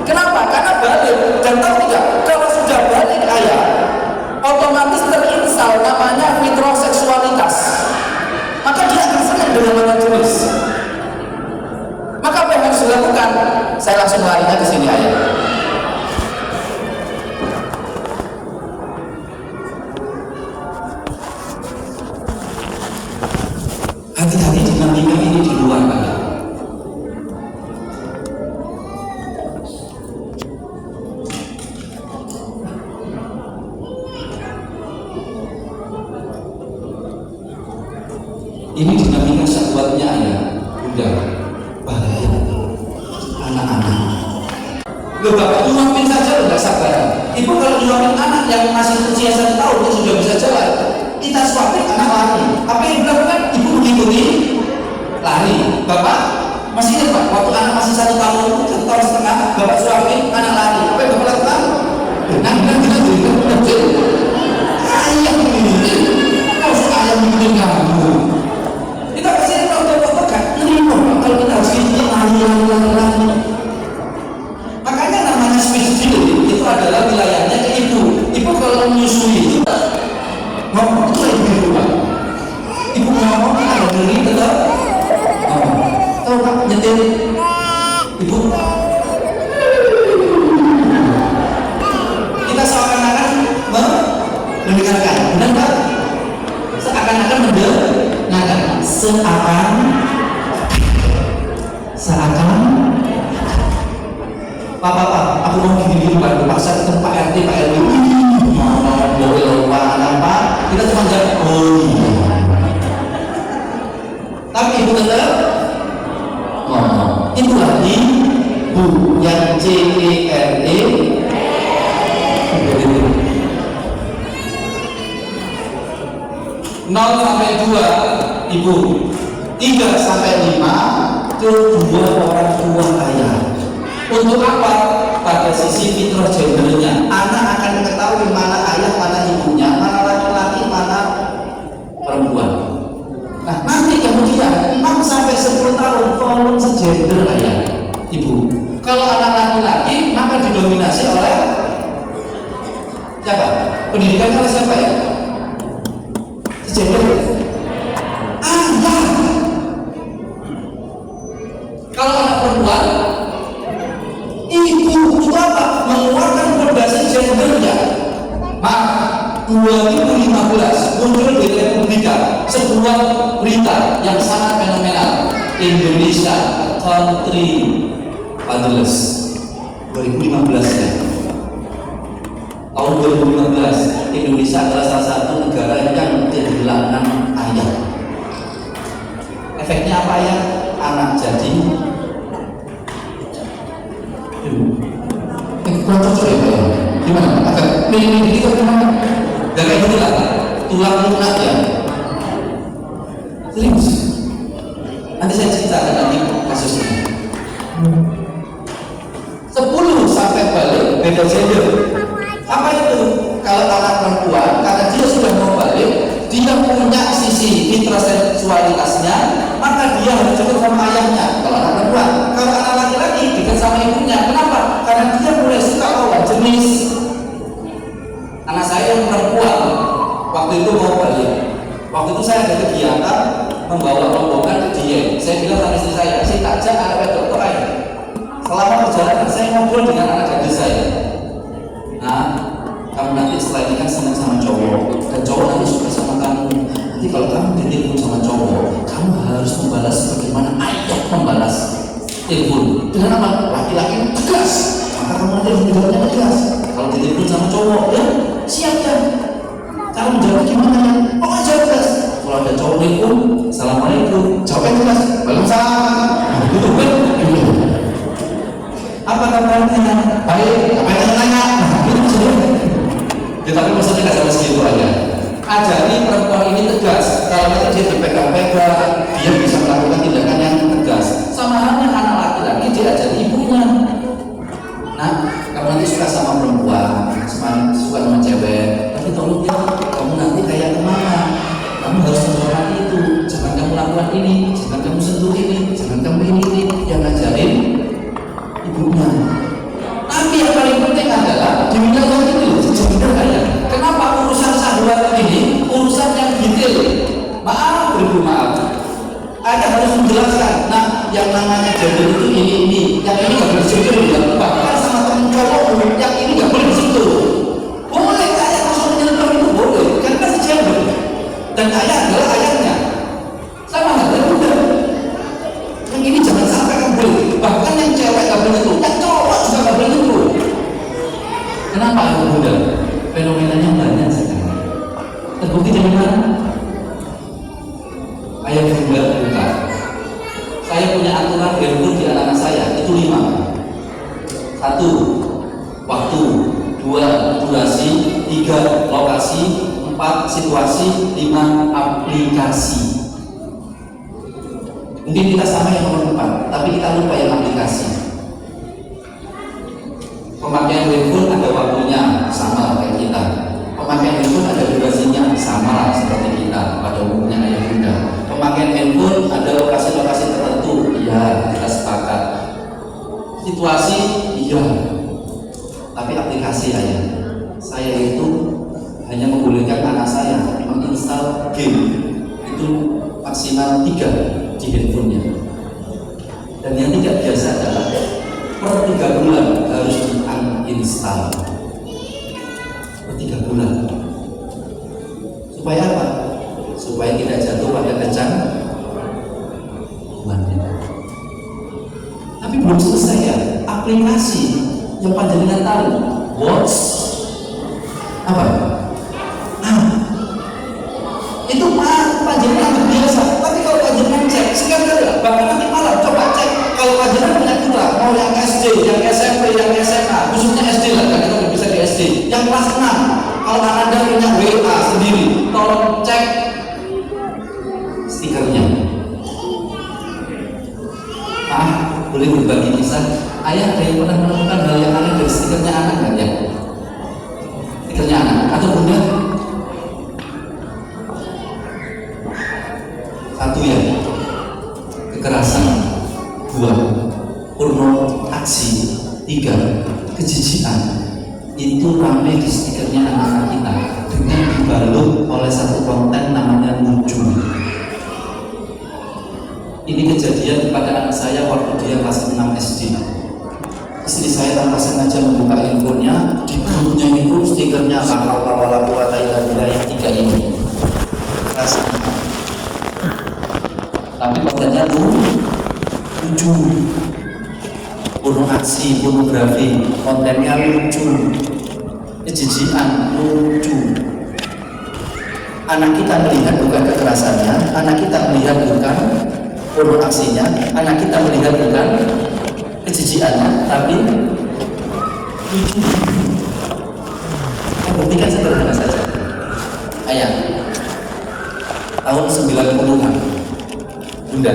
Kenapa? Karena balik. Dan tahu tidak, kalau sudah balik ayah, otomatis terinstal namanya fitroseksualitas. Maka dia akan senang dengan lawan jenis. Maka apa yang harus dilakukan? Saya langsung larinya ke sini ayah. Hati-hati dinamika ini di luar ayah. Ini dinamika syahwatnya ayah. Udah bahaya anak-anak. Loh bapak nyuapin saja udah sabar. Ibu kalau nyuapin anak yang masih usia 1 tahun itu sudah bisa jalan, kita suapin anak lari. Apa yang dilakukan? Ibu mengikuti lari. Bapak masih ingat pak, waktu anak masih 1 tahun, 1 tahun setengah, bapak suapin anak lari. Apa yang bapak lakukan? Ayah ini, kau ayah ini kamu. Kita pasti tahu bapak kan, nerima kalau kita harus ini lari. Makanya namanya speech delay itu adalah wilayahnya ke ibu. Ibu kalau menyusui itu ngomong itu ibu rumah. Ibu ngomong ada diri tetap ngomong. Tahu pak nyetir ibu. Kita seakan-akan mendengarkan, benar pak? Seakan-akan mendengarkan, seakan Pak, aku mau gini Pak, paksa ketemu Pak RT, Pak RW, mobil apa? Kita cuma jawab, oh iya. Tapi ibu tetap ngomong. Itulah ibu yang CERE. 0 sampai 2 ibu, 3 sampai 5 itu 2 orang tua ayah. Untuk apa? Pada sisi fitrah gendernya, anak akan mengetahui mana ayah, mana ibunya, mana laki-laki, mana perempuan. Nah nanti kemudian 6 sampai 10 tahun volume segender ayah, ibu. Kalau anak laki-laki maka didominasi oleh siapa? Pendidikan oleh siapa ya? Segender ayah. Kalau anak perempuan, ibu itu apa? Mengeluarkan fondasi gendernya. Maka 2015 muncul di Republika sebuah berita yang sangat fenomenal. Indonesia Country Fatherless 2015 ya. Tahun 2015 Indonesia adalah salah satu negara yang kehilangan ayah. Efeknya apa ya? Anak jadi kurang cocok ya Pak ya? Gimana? Agak milih-milih gitu gimana? Dan kayak gitu lah, tulang lunak ya serius. Nanti saya ceritakan nanti kasusnya. 10 sampai balik beda gender. Apa itu? Kalau anak perempuan, karena dia sudah mau balik, dia punya sisi intraseksualitasnya, maka dia harus dekat sama ayahnya. Kalau anak perempuan, kalau anak laki-laki dekat sama ibunya. Kenapa? Karena dia mulai suka lawan jenis. Anak saya yang perempuan waktu itu mau balik. Waktu itu saya ada kegiatan membawa rombongan ke Dieng. Saya bilang sama istri saya tajak anak dokter ayah. Selama perjalanan saya ngobrol dengan anak gadis saya. Nah, kamu nanti setelah ini kan senang sama cowok, dan cowok nanti suka sama kamu. nanti kalau kamu ditelepon sama cowok, kamu harus membalas sebagaimana ayah membalas telepon. Dengan apa? Laki-laki tegas, maka kamu nanti harus menjawabnya tegas. Kalau ditelepon sama cowok, ya siap ya. Cara menjawab gimana ya? Pokoknya jawab tegas. Kalau ada cowok telepon, assalamualaikum, jawabnya tegas. Waalaikumsalam. Gitu kan? Apa kabarnya? Baik. Apa yang tanya? Gitu saja. Ya, tapi maksudnya nggak sama segitu aja. Ajari perempuan ini tegas. Kalau nanti dia dipegang-pegang, dia bisa melakukan tindakan yang tegas. Sama halnya anak laki-laki diajari ibunya. Nah, kamu nanti suka sama perempuan, suka sama cewek, tapi tolong ya, kamu nanti kayak kemana? Kamu harus menghormati itu. Jangan kamu lakukan ini, jangan kamu sentuh ini, jangan kamu ini. Yang ngajarin ibunya. Tapi yang paling penting adalah di wilayah itu sebenarnya kenapa urusan syahwat ini urusan yang detail. Maaf, beribu maaf. Ayah harus menjelaskan. Nah, yang namanya gender itu ini, yang ini nggak boleh disentuh, bahkan sama temen cowok yang ini nggak boleh disentuh. Boleh, ayah langsung menyentuh itu boleh, karena masih gender. Dan ayah adalah ayahnya. Sama halnya udah. Yang ini jangan sampai kamu boleh. Bahkan yang cewek nggak boleh itu, yang cowok juga nggak boleh itu. Kenapa itu mudah? Fenomenanya banyak sekali. Terbukti dari mana? Ayat 2 buka. Saya punya aturan handphone di anak-anak saya itu 5. 1. Waktu. 2. Durasi. 3. Lokasi. 4. Situasi. 5. Aplikasi. Mungkin kita sama yang nomor 4, tapi kita lupa yang aplikasi. Pemakaian handphone ada waktunya, sama kayak kita. Pemakaian handphone ada durasinya, sama seperti kita pada umumnya ayah bunda. Pemakaian handphone ada lokasi-lokasi tertentu, iya kita sepakat. Situasi, iya. Tapi aplikasi ayah, saya itu hanya membolehkan anak saya menginstal game itu maksimal 3 di handphonenya. Dan yang tidak biasa adalah per 3 bulan harus di-uninstall. Per 3 bulan. Supaya apa? Supaya tidak jatuh pada kecanduannya. Tapi belum selesai ya. Aplikasi yang panjenengan tahu, Watch apa? Itu panjenengan terbiasa. Tapi kalau panjenengan cek, sekali-kali bahkan nanti malam coba cek. Kalau panjenengan punya putra, mau yang SD, yang SMP, yang SMA, khususnya SD lah, kan kita bisa di SD. Yang kelas 6, kalau Anda punya WA sendiri, tolong cek stikernya. Boleh berbagi kisah. Ayah ada yang pernah menemukan hal yang aneh dari stikernya anak nggak ya? Stikernya anak atau bunda? 1 ya, kekerasan. 2, porno aksi. 3, kejijikan. Itu ramai di stikernya anak-anak kita dengan dibalut oleh satu konten namanya lucu. Ini kejadian pada anak saya waktu dia kelas 6 SD. Istri saya tanpa sengaja membuka handphonenya, di grupnya itu stikernya wala quwata illa billah yang 3 ini. Tapi kontennya tuh lucu, porno aksi, pornografi, kontennya lucu, kejijikan lucu. Anak kita melihat bukan kekerasannya, anak kita melihat bukan porno aksinya, anak kita melihat bukan kejijikannya, tapi lucu. Buktikan sederhana saja. Ayah, tahun 90-an, bunda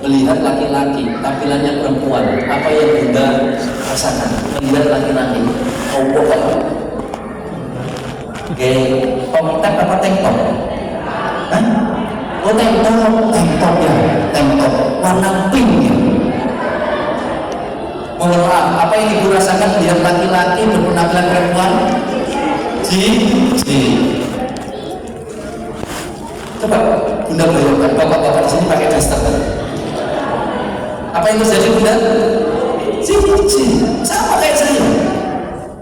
melihat laki-laki, tampilannya perempuan, apa yang bunda rasakan? Melihat laki-laki, cowok apa? Top apa tank top? Hah? Oh tank top ya, tank top warna pink ya. Mohon maaf, apa yang ibu rasakan melihat laki-laki berpenampilan perempuan? Coba bunda bayangkan, bapak-bapak di sini pakai daster. Apa yang terjadi bunda? Sama kayak saya.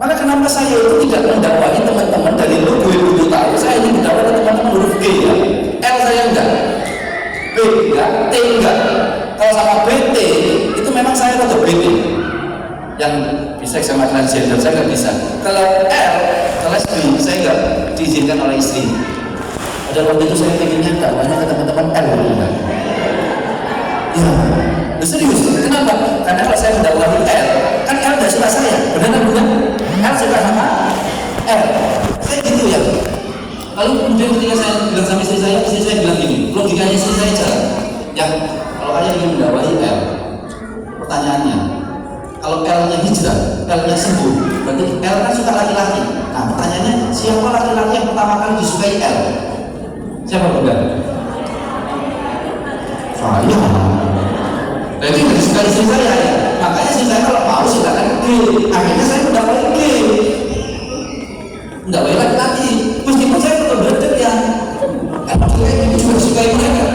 Maka kenapa saya itu tidak mendakwahi teman-teman dari logo ibu tahu? Saya ingin mendakwai teman-teman huruf G ya. L saya enggak, B enggak, T enggak. Kalau sama BT itu memang saya tetap BT yang bisa sama transgender, saya nggak bisa. Kalau L, kalau lesbi saya nggak diizinkan oleh istri. Pada waktu itu saya pengennya dakwahnya ke teman-teman L enggak. Ya, serius. Kenapa? Karena kalau saya mendakwahi L, kan L nggak suka saya, benar-benar L suka sama L. Saya gitu ya. Lalu kemudian ketika saya bilang sama istri saya bilang gini, logikanya istri saya jalan. Ya, kalau ayah ingin mendakwahi L, pertanyaannya, kalau L-nya hijrah, L-nya sembuh, berarti L kan suka laki-laki. Nah, pertanyaannya, siapa laki-laki yang pertama kali disukai L? Siapa bukan? Saya. Berarti nggak disukai istri saya ya. Makanya istri saya kalau mau silakan G. Akhirnya saya mendakwahi G. Mendakwahi laki-laki. Meskipun saya tetap berdek ya. Karena kayak gitu juga disukai mereka.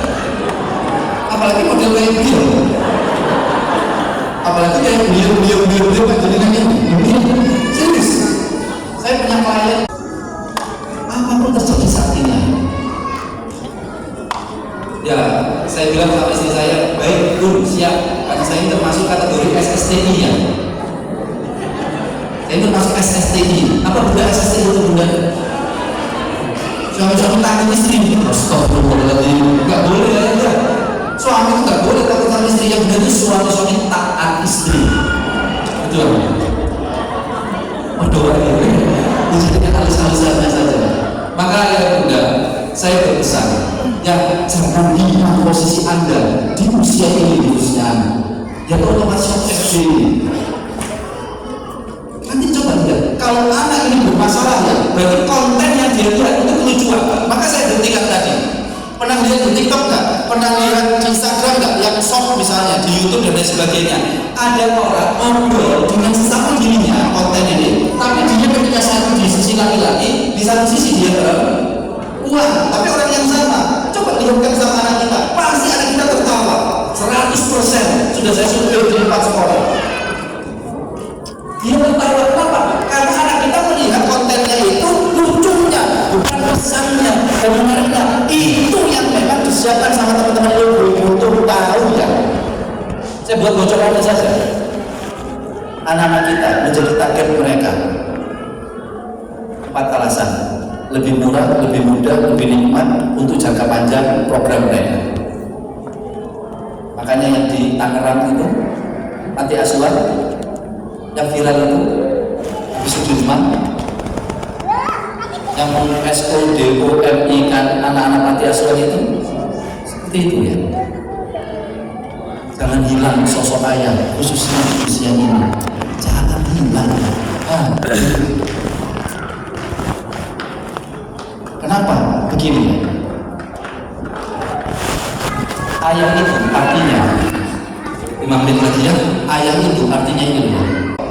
Apalagi model kayak dia. Apalagi kayak beliau kan jadi kan ini serius. Saya punya klien apapun terjadi saat ini ya saya bilang sama istri saya, baik pun siap, karena saya ini termasuk kategori SSTI ya. Saya ini termasuk SSTI. Apa benda SSTI itu benda? Suami-suami takut istri, astagfirullahaladzim, nggak boleh ya enggak. Suami itu nggak boleh takut sama istri, yang benar itu suami taat istri. Betul. Waduh, dijadikan halus-halusannya saja. Maka ya bunda, saya berpesan, ya jangan lihat posisi anda di usia ini, di usia anda. Ya kalau masih SD, nanti coba lihat. Kalau anak ini bermasalah ya, berarti konten yang dia lihat itu kelucuan. Maka saya buktikan tadi. Pernah lihat di TikTok nggak? Pernah lihat di Instagram nggak? Yang short misalnya di YouTube dan lain sebagainya. Ada orang ngobrol dengan sesama dirinya konten ini, tapi dia ketika satu di sisi laki-laki, di satu sisi dia perempuan. Tapi orang yang sama. Coba lihatkan sama anak kita, pasti anak kita tertawa 100%. Sudah saya survei di 4 sekolah. Dia tertawa kenapa? Karena anak kita melihat kontennya itu lucunya, bukan pesannya dan menariknya. Itu yang memang disiapkan sama teman-teman ibu untuk tahu ya. Saya buat bocorannya saja. Anak-anak kita menjadi target mereka. 4 alasan. Lebih murah, lebih mudah, lebih nikmat untuk jangka panjang program mereka. Makanya yang di Tangerang itu panti asuhan yang viral itu di Sudirman yang SODOMI kan anak-anak panti asuhan itu seperti itu ya. Jangan hilang sosok ayah khususnya di usia ini. Jangan hilang. Kenapa? Begini, ayah itu artinya 5 menit lagi ya. Ayah itu artinya ini loh.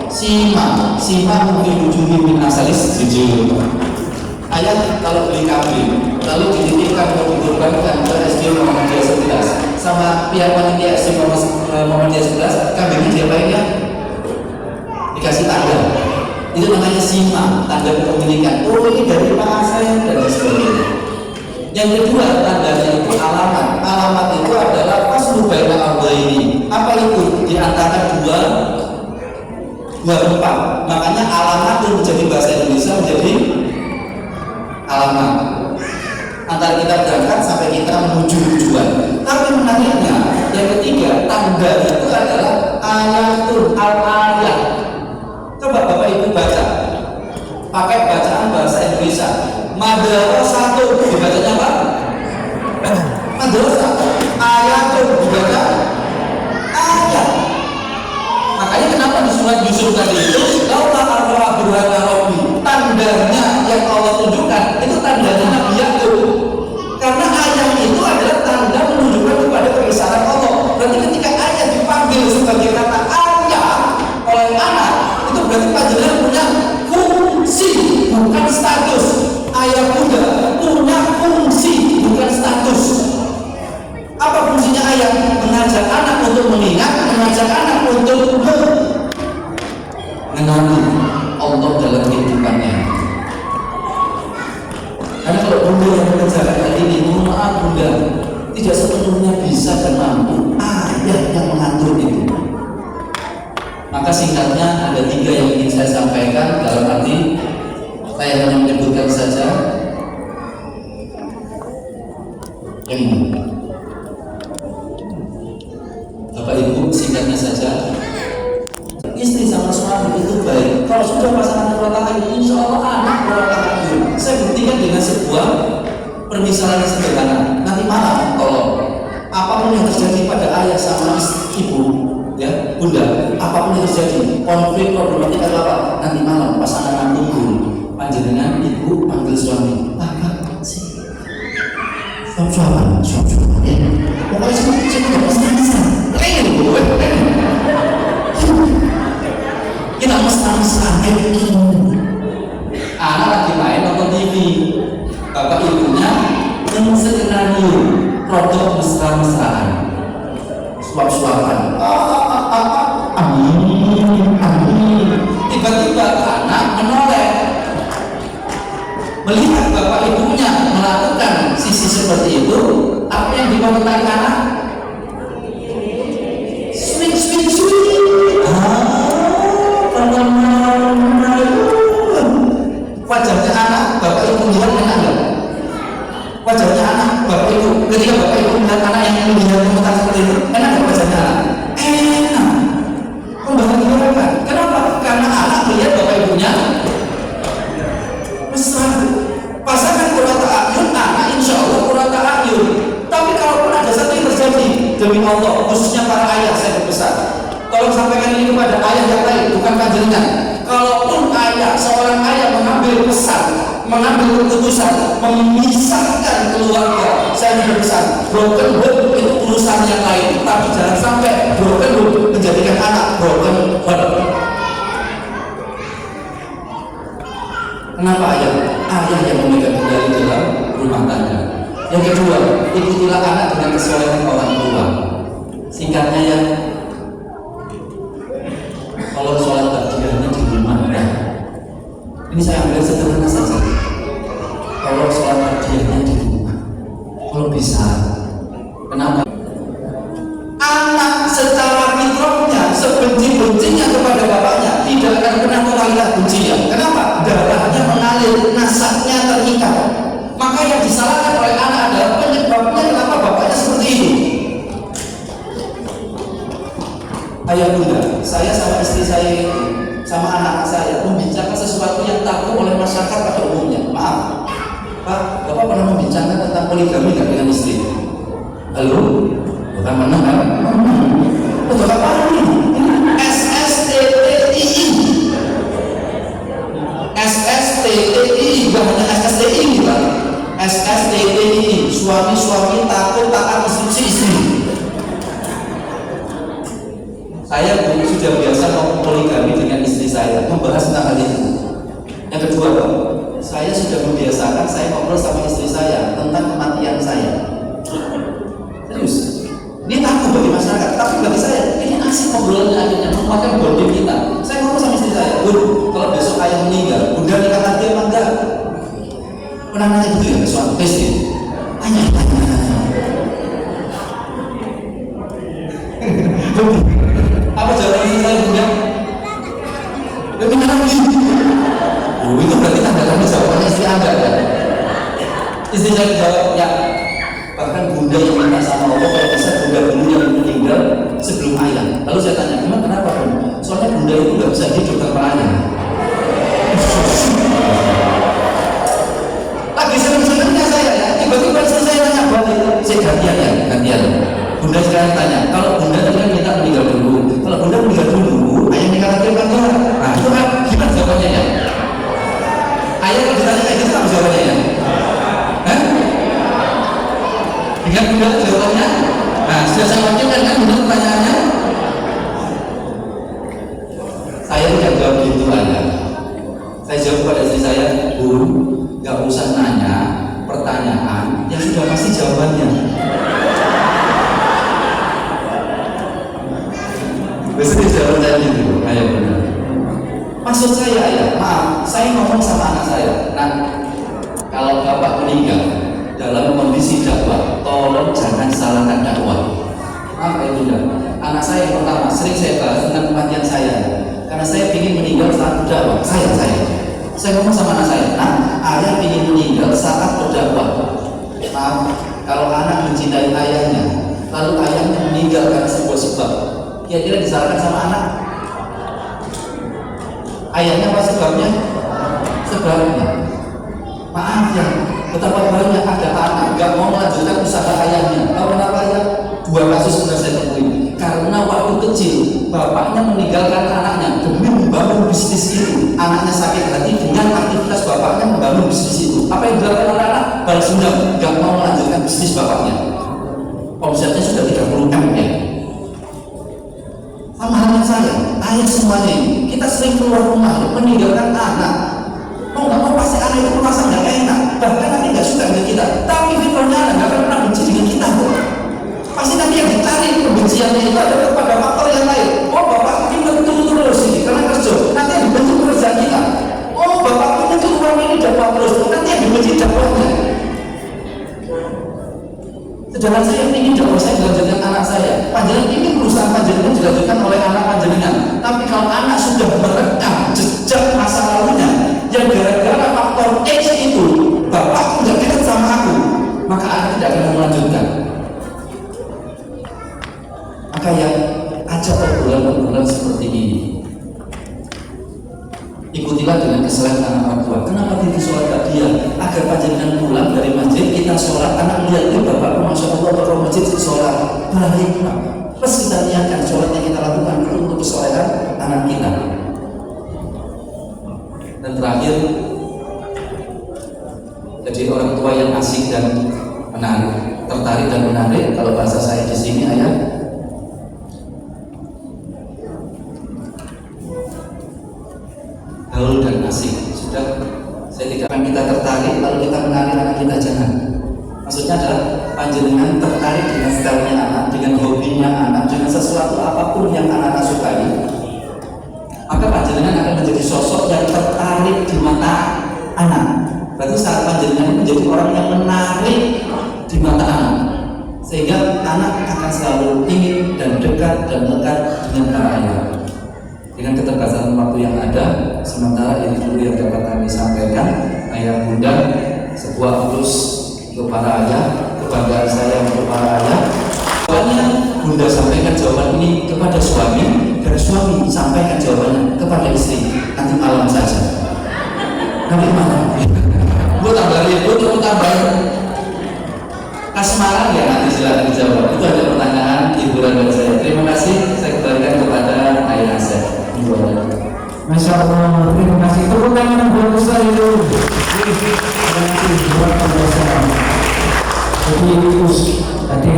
Sima mungkin ujungnya min asalis jujur. Ayah kalau beli kambing lalu dititipkan atau dikurbankan ke SD Muhammadiyah 11 sama pihak panitia SD Muhammadiyah 11, kambingnya diapain ya? Dikasih tanda. Itu namanya sima, tanda kepemilikan. Oh ini dari Pak Asen dan sebagainya. Yang kedua tandanya itu alamat. Alamat itu adalah faslu baina amrayni. Apa itu? Di antara dua tempat. Makanya alamat itu menjadi bahasa Indonesia menjadi alamat. Antara kita berangkat sampai kita menuju tujuan. Tapi menariknya yang ketiga tanda itu adalah ayatul al-ayat. Coba Bapak Ibu baca pakai bacaan bahasa Indonesia. Madrasah dibacanya apa? Madrasah. Ayatul dibaca ayat. Makanya kenapa di surat Yusuf tadi itu laula arwah burhana rabbi, tandanya yang Allah tunjukkan itu tandanya Nabi Yakub. Karena ayat itu adalah tanda menunjukkan kepada kebesaran Allah. Berarti ketika ayat dipanggil sebagai kata ayat oleh anak, itu berarti panjenengan punya fungsi bukan status. Ayah muda punya fungsi bukan status. Apa fungsinya ayah? Mengajak anak untuk mengingat, mengajak anak untuk mengenali Allah dalam kehidupannya. Karena kalau bunda yang mengerjakan hal ini, mohon maaf bunda Maka singkatnya ada 3 yang ingin saya sampaikan, dalam arti saya hanya menyebutkan saja yang ini. Bapak Ibu, singkatnya saja, istri sama suami itu baik. Kalau sudah pasangan berantakan, insya Allah anak berantakan. Saya buktikan dengan sebuah permisalan yang sederhana. Nanti malam, tolong, apapun yang terjadi pada ayah sama ibu, ya bunda, apapun yang terjadi, konflik, problematika apa, nanti malam pasangan tunggu, panjenengan ibu panggil suami, apa sih? Suami, ya. Pokoknya cuma nggak bisa. Kita mesra-mesraan kayak begini. Anak lagi main nonton TV, bapak ibunya skenario produk mesra-mesraan, suap-suapan. Amin. Tiba-tiba anak menoleh, melihat bapak ibunya melakukan sisi seperti itu. Apa yang dimaksudkan anak? Sweet. Wajahnya anak, bapak ibu melihat enak enggak? Wajahnya anak, bapak ibu, ketika bapak ibu melihat anak yang melihat komentar seperti itu, enak enggak wajahnya anak? Enak. Membahagiakan. Kenapa? Karena anak melihat bapak ibunya mesra. Pasangan qurrata a'yun, anak insya Allah qurrata a'yun. Tapi kalaupun ada satu yang terjadi, demi Allah, khususnya para ayah, saya berpesan, tolong sampaikan ini kepada ayah yang lain, bukan panjenengan. Kalaupun seorang ayah mengambil pesan, mengambil keputusan, memisahkan keluarga, saya berpesan, broken home itu urusan yang lain, tapi jangan sampai broken home menjadikan anak broken heart. Kenapa ayah? Ayah yang memegang kendali dalam rumah tangga. Yang kedua, ikutilah anak dengan kesolehan orang tua. Singkatnya ya, kalau sholat takbirannya di rumah, ya. Ini saya ambil sederhana saja. Kalau sholat takbirannya di rumah, kalau bisa, kenapa? Anak secara fitrahnya, sebenci-bencinya kepada bapaknya, tidak akan pernah mengalirkan bencinya. Kenapa? Darahnya mengalir, nasabnya terikat. Maka yang disalahkan oleh anak adalah penyebabnya kenapa bapaknya seperti itu. Ayah bunda, saya sama istri saya sama anak-anak saya membincangkan sesuatu yang tabu oleh masyarakat pada umumnya. Maaf, Pak, Bapak pernah membincangkan tentang poligami nggak dengan istri? Halo? Bukan menang kan? Untuk apa ini? SSTTI, bukan hanya SSTI kita. SSTTI, suami-suami takut taat instruksi istri. Saya sudah biasa ngomong poligami dengan istri saya, membahas tentang hal itu. Yang kedua, Pak, saya sudah membiasakan saya ngobrol sama istri saya tentang kematian saya. Serius, ini takut bagi masyarakat, tapi bagi saya ini asik ngobrolannya, akhirnya menguatkan bonding kita. Saya ngobrol sama istri saya, Bun, kalau besok ayah meninggal, bunda nikah lagi apa enggak? Pernah nanya gitu ya ke suami istri? Tanya. Apa jawaban istri saya bunda? Lebih lagi. Oh, itu berarti tanda tanda jawabannya istri Anda kan? Istri saya jawab, ya. Bahkan bunda yang minta sama Allah kalau bisa bunda dulu yang meninggal sebelum ayah. Lalu saya tanya, gimana kenapa Bun? Soalnya bunda itu nggak bisa hidup tanpa ayah. Lagi seneng-senengnya saya ya, tiba-tiba istri saya tanya balik, saya gantian. Bunda sekarang tanya, kalau bunda tadi kan minta meninggal dulu, kalau bunda meninggal dulu, ayah nikah lagi apa enggak? Nah itu kan gimana jawabannya ya? Ayah kalau ditanya kayak gitu apa jawabannya ya? Hah? Dengan bunda jawabannya? Nah sudah saya wakilkan kan bunda pertanyaannya? Saya tidak jawab gitu aja. Saya jawab pada istri saya, Bun, gak usah nanya pertanyaan yang sudah pasti jawabannya. Biasanya jawaban saya gitu, ayah benar. Maksud saya ya, maaf, saya ngomong sama anak saya, nah kalau bapak meninggal dalam kondisi dakwah, tolong jangan salahkan dakwah. Apa itu dah? anak saya yang pertama sering saya bahas tentang kematian saya, karena saya ingin meninggal saat berdakwah. Saya ngomong sama anak saya, ayah ingin meninggal saat berdakwah. Maaf, kalau anak mencintai ayahnya, lalu ayahnya meninggal karena sebuah sebab, kira-kira disalahkan sama anak? Ayahnya apa sebabnya? Sebabnya. Maaf ya, betapa banyak ada anak gak mau melanjutkan usaha ayahnya. Tahu kenapa ya? 2 kasus sudah saya temui. Karena waktu kecil bapaknya meninggalkan anaknya demi membangun bisnis itu. Anaknya sakit hati dengan aktivitas bapaknya membangun bisnis itu. Apa yang dilakukan oleh anak? Balas dendam, gak mau melanjutkan bisnis bapaknya. Omsetnya sudah 30 M ya. Sama halnya saya, ayah semuanya ini. Kita sering keluar rumah meninggalkan anak. Mau nggak mau pasti anak itu merasa nggak enak, bahkan nanti nggak suka dengan kita. Tapi fitrahnya anak nggak pernah benci dengan kita kok. Pasti nanti yang ditarik kebenciannya itu ada kepada faktor yang lain. Oh bapak mungkin betul terus ini karena kerja, nanti yang dibenci pekerjaan kita. Oh bapak mungkin uang ini dapat terus, nanti yang dibenci dakwahnya. Sedangkan saya ingin dakwah saya dilanjutkan anak saya. Panjenengan ini perusahaan panjenengan dilanjutkan oleh anak panjenengan. Tapi kalau anak sudah merekam jejak masa lalunya, yang gara-gara faktor X itu bapak tidak dekat sama aku, maka anak tidak akan melanjutkan. Maka yang ajak obrolan-obrolan seperti ini, ikutilah dengan kesalahan anak orang tua. Kenapa tidak sholat dia? Agar panjenengan pulang dari masjid kita sholat, anak lihat bapak masya Allah kalau masjid sholat baik pak. Terus kita niatkan sholat yang kita lakukan itu untuk kesolehan anak kita. Dan terakhir, jadi orang tua yang asik dan menarik, tertarik dan menarik. Kalau bahasa saya di sini ayah, gaul dan asik. Sudah, saya tidak akan kita tertarik lalu kita menarik anak kita, jangan. Maksudnya adalah panjenengan tertarik dengan stylenya anak, dengan hobinya anak, dengan sesuatu apapun yang anak-anak sukai, maka panjenengan akan menjadi sosok yang tertarik di mata anak. Berarti saat panjenengan menjadi orang yang menarik di mata anak, sehingga anak akan selalu ingin dan dekat dan lekat dengan para ayah. Dengan keterbatasan waktu yang ada, sementara ini dulu yang dapat kami sampaikan. Ayah bunda, sebuah ulus untuk para ayah, kebanggaan saya untuk para ayah. Jawabannya bunda sampaikan jawaban ini kepada suami, dan suami sampaikan jawabannya kepada istri. Nanti malam saja. Nanti malam. Gue tambah ribut, gue tambah kasmaran ya, nanti silakan dijawab. Itu ada pertanyaan hiburan dari saya. Terima kasih. Saya kembalikan kepada ayah Asep. Masya Allah, terima kasih. Tepuk tangan buat Ustaz itu. Terima kasih buat pembahasan. Jadi tadi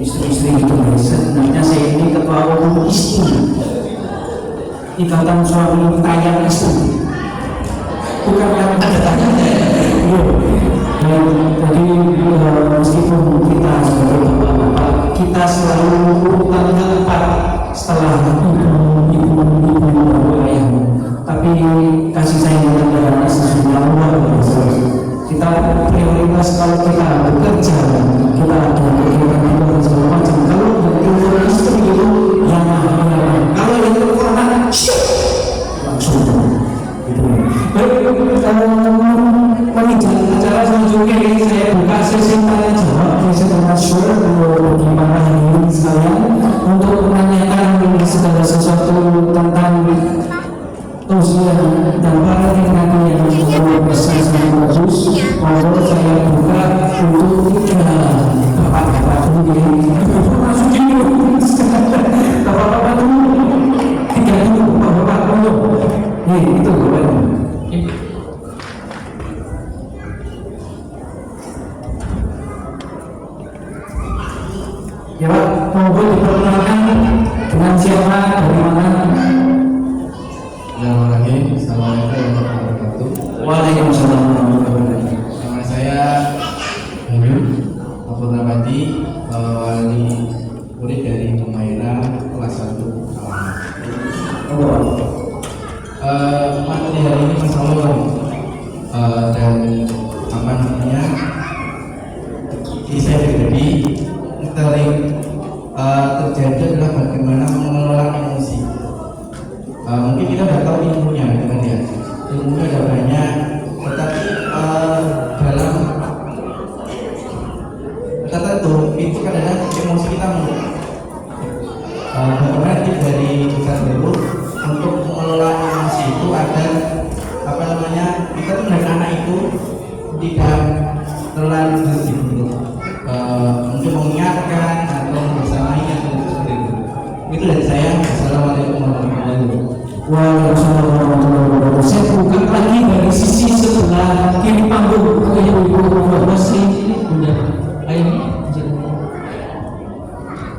istri-istri itu sebenarnya saya ini ketua umum istri. Ikatan suami tayang istri. Bukan yang ada tanyanya. Jadi meskipun kita sebagai bapak-bapak, kita selalu urutan keempat setelah ibu baru ayah. Tapi kasih sayang dan darah sesungguhnya luar biasa. Kita prioritas kalau kita bekerja, kita ada kegiatan dan segala macam. Kalau betul istri itu yang kalau yang corona langsung gitu. Baik, acara selanjutnya ini saya buka sesi tanya jawab. Saya sangat sure bagaimana hadirin sekalian untuk menanyakan segala sesuatu tentang usia dan para nanti yang luar biasa sangat bagus. Maka saya buka untuk bapak-bapak dulu. Bapak-bapak dulu, tiga dulu, bapak-bapak dulu. Itu bapak. Ya Pak, monggo diperkenalkan dengan siapa, dari mana? Assalamualaikum warahmatullahi wabarakatuh. Waalaikumsalam warahmatullahi wabarakatuh. Nama saya Bayu Abdulrahmati, wali murid dari Humaira kelas 1 materi hari ini Mas Allah dan apa namanya di saya pribadi terjadi dijelaskan dulu untuk mengelola emosi itu agar apa namanya kita tuh dari anak itu tidak terlalu sensitif untuk mengingatkan atau membersamai yang seperti itu. Itu dari saya. Assalamualaikum warahmatullahi wabarakatuh. Waalaikumsalam warahmatullahi wabarakatuh. Saya bukan lagi dari sisi sebelah kiri panggung. Ibu-ibu masih udah ayam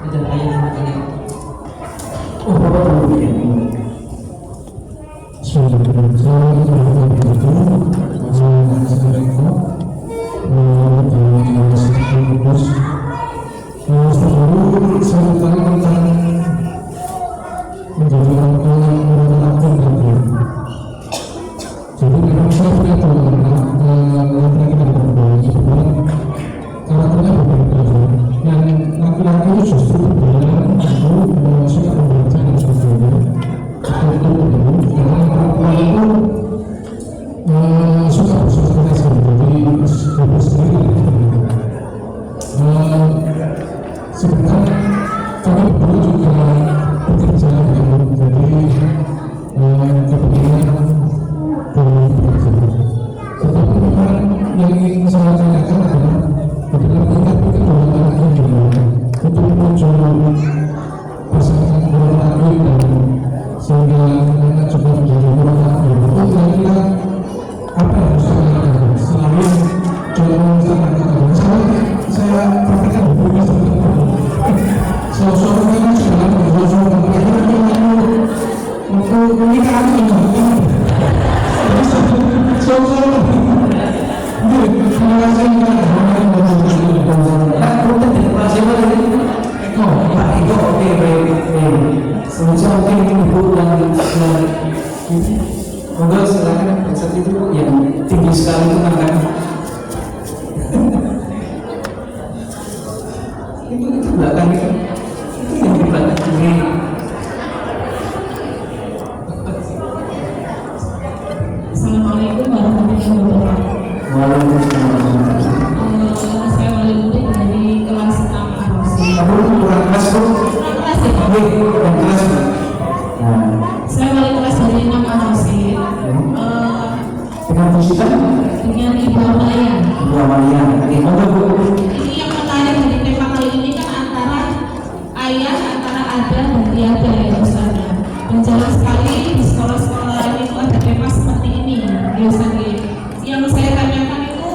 ada ayam makannya. Oh, bapak dulu ya. Moga silakan headset itu yang tinggi sekali itu kan itu belakang itu yang di belakang kiri. Assalamualaikum warahmatullahi wabarakatuh. Waalaikumsalam. Saya Wali Murid dari kelas 6 Arosi. Kamu kurang kelas bu? Kurang kelas ya Pak? Kurang kelas bu? Saya wali kelas dari 6 Arosi. Dengan musika? Dengan Ibu Amalia. Ibu Amalia. Oke, moga bu. Ini yang menarik dari tema kali ini kan antara ayah, antara ada dan tiada ya Ustaz. Dan jarang sekali di sekolah-sekolah itu ada tema seperti ini ya Ustaz. Yang saya tanyakan itu